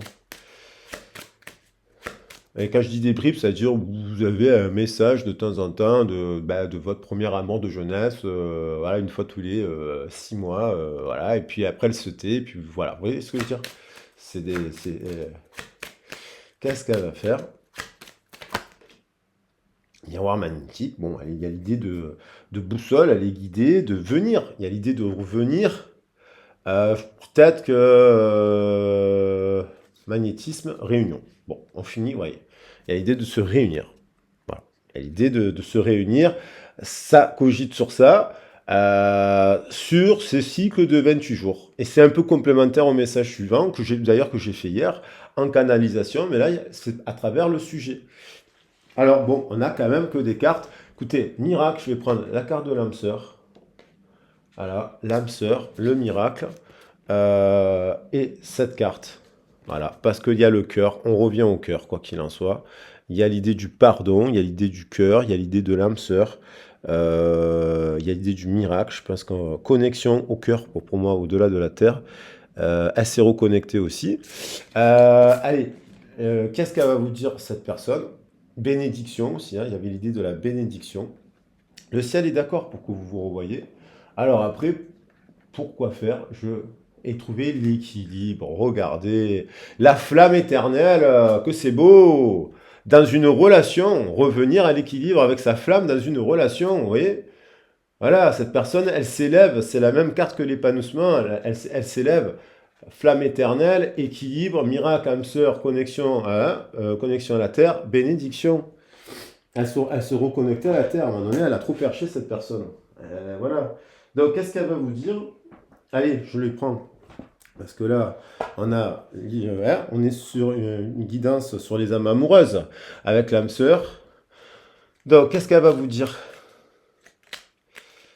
Et quand je dis des bribes, c'est-à-dire vous avez un message de temps en temps de votre premier amour de jeunesse, voilà, une fois tous les 6 mois, voilà, et puis après elle se tait, et puis voilà, vous voyez ce que je veux dire? Qu'est-ce qu'elle va faire? Miroir magnétique, bon, il y a l'idée de boussole, elle est guidée de venir. Il y a l'idée de revenir. Peut-être que magnétisme, réunion. Bon, on finit, vous voyez. Il y a l'idée de se réunir. Voilà. Il y a l'idée de se réunir. Ça cogite sur ça, sur ce cycle de 28 jours. Et c'est un peu complémentaire au message suivant, que j'ai fait hier, en canalisation, mais là, c'est à travers le sujet. Alors bon, on a quand même que des cartes. Écoutez, miracle, je vais prendre la carte de l'âme sœur. Voilà, l'âme sœur, le miracle. Et cette carte. Voilà, parce qu'il y a le cœur, on revient au cœur, quoi qu'il en soit. Il y a l'idée du pardon, il y a l'idée du cœur, il y a l'idée de l'âme sœur. Il y a l'idée du miracle, je pense qu'en connexion au cœur, pour moi, au-delà de la terre. Elle s'est reconnectée aussi. Allez, qu'est-ce qu'elle va vous dire, cette personne? Bénédiction aussi, hein, il y avait l'idée de la bénédiction. Le ciel est d'accord pour que vous vous revoyiez. Alors après, pourquoi faire? Je ai trouvé l'équilibre. Regardez, la flamme éternelle, que c'est beau! Dans une relation, revenir à l'équilibre avec sa flamme dans une relation, vous voyez? Voilà, cette personne, elle s'élève, c'est la même carte que l'épanouissement, elle s'élève. Flamme éternelle, équilibre, miracle, âme sœur, connexion à la terre, bénédiction. Elle se reconnectait à la terre. À un moment donné, elle a trop perché cette personne. Voilà. Donc, qu'est-ce qu'elle va vous dire? Allez, je les prends. Parce que là, on est sur une guidance sur les âmes amoureuses avec l'âme sœur. Donc, qu'est-ce qu'elle va vous dire?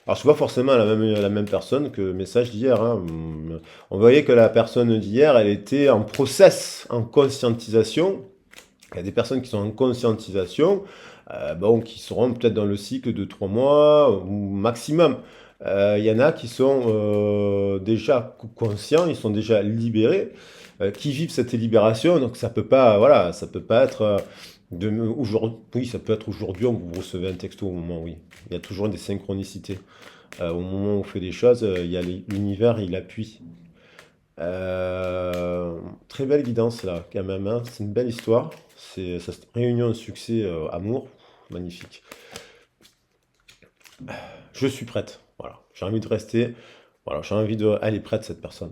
Alors, c'est pas forcément la même personne que le message d'hier, hein. On voyait que la personne d'hier, elle était en process, en conscientisation. Il y a des personnes qui sont en conscientisation, bon, qui seront peut-être dans le cycle de 3 mois ou maximum. Il y en a qui sont déjà conscients, ils sont déjà libérés, qui vivent cette libération. Donc ça peut pas, voilà, ça peut pas être aujourd'hui. Oui, ça peut être aujourd'hui. Vous recevez un texto au moment, oui. Il y a toujours des synchronicités. Au moment où on fait des choses, il y a l'univers, il appuie. Très belle guidance là, quand même, hein. C'est une belle histoire. C'est cette réunion de succès, amour, magnifique. Je suis prête. Voilà, j'ai envie de rester. Voilà, j'ai envie de. Elle est prête cette personne.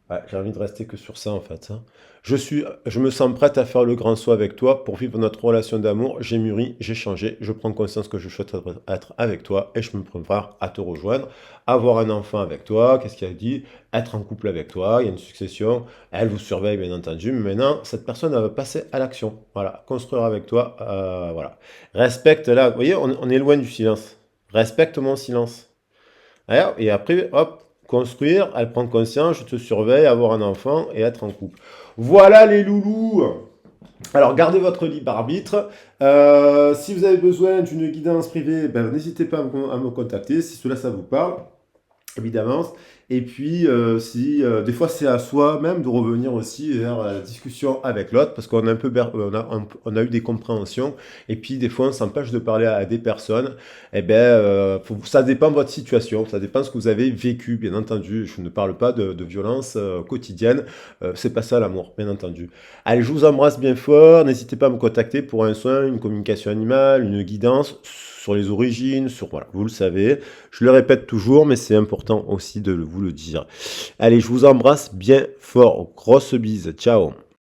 Ouais, j'ai envie de rester que sur ça en fait, hein. Je me sens prête à faire le grand saut avec toi pour vivre notre relation d'amour. J'ai mûri, j'ai changé, je prends conscience que je souhaite être avec toi et je me prépare à te rejoindre, avoir un enfant avec toi. Qu'est-ce qu'il a dit? Être en couple avec toi. Il y a une succession. Elle vous surveille bien entendu, mais maintenant cette personne elle va passer à l'action. Voilà, construire avec toi. Voilà, respecte là. Vous voyez, on est loin du silence. Respecte mon silence. Et après, hop, construire, elle prend conscience, je te surveille, avoir un enfant et être en couple. Voilà les loulous. Alors, gardez votre libre arbitre. Si vous avez besoin d'une guidance privée, ben, n'hésitez pas à me contacter si cela ça vous parle. évidemment. Et puis, si des fois, c'est à soi même de revenir aussi vers la discussion avec l'autre, parce qu'on a un peu, on a eu des compréhensions, et puis des fois, on s'empêche de parler à des personnes. Eh ben, ça dépend de votre situation, ça dépend de ce que vous avez vécu, bien entendu. Je ne parle pas de violence quotidienne, c'est pas ça l'amour, bien entendu. Allez, je vous embrasse bien fort, n'hésitez pas à me contacter pour un soin, une communication animale, une guidance sur les origines, sur, voilà, vous le savez. Je le répète toujours, mais c'est important aussi de vous le dire. Allez, je vous embrasse bien fort. Grosse bise. Ciao.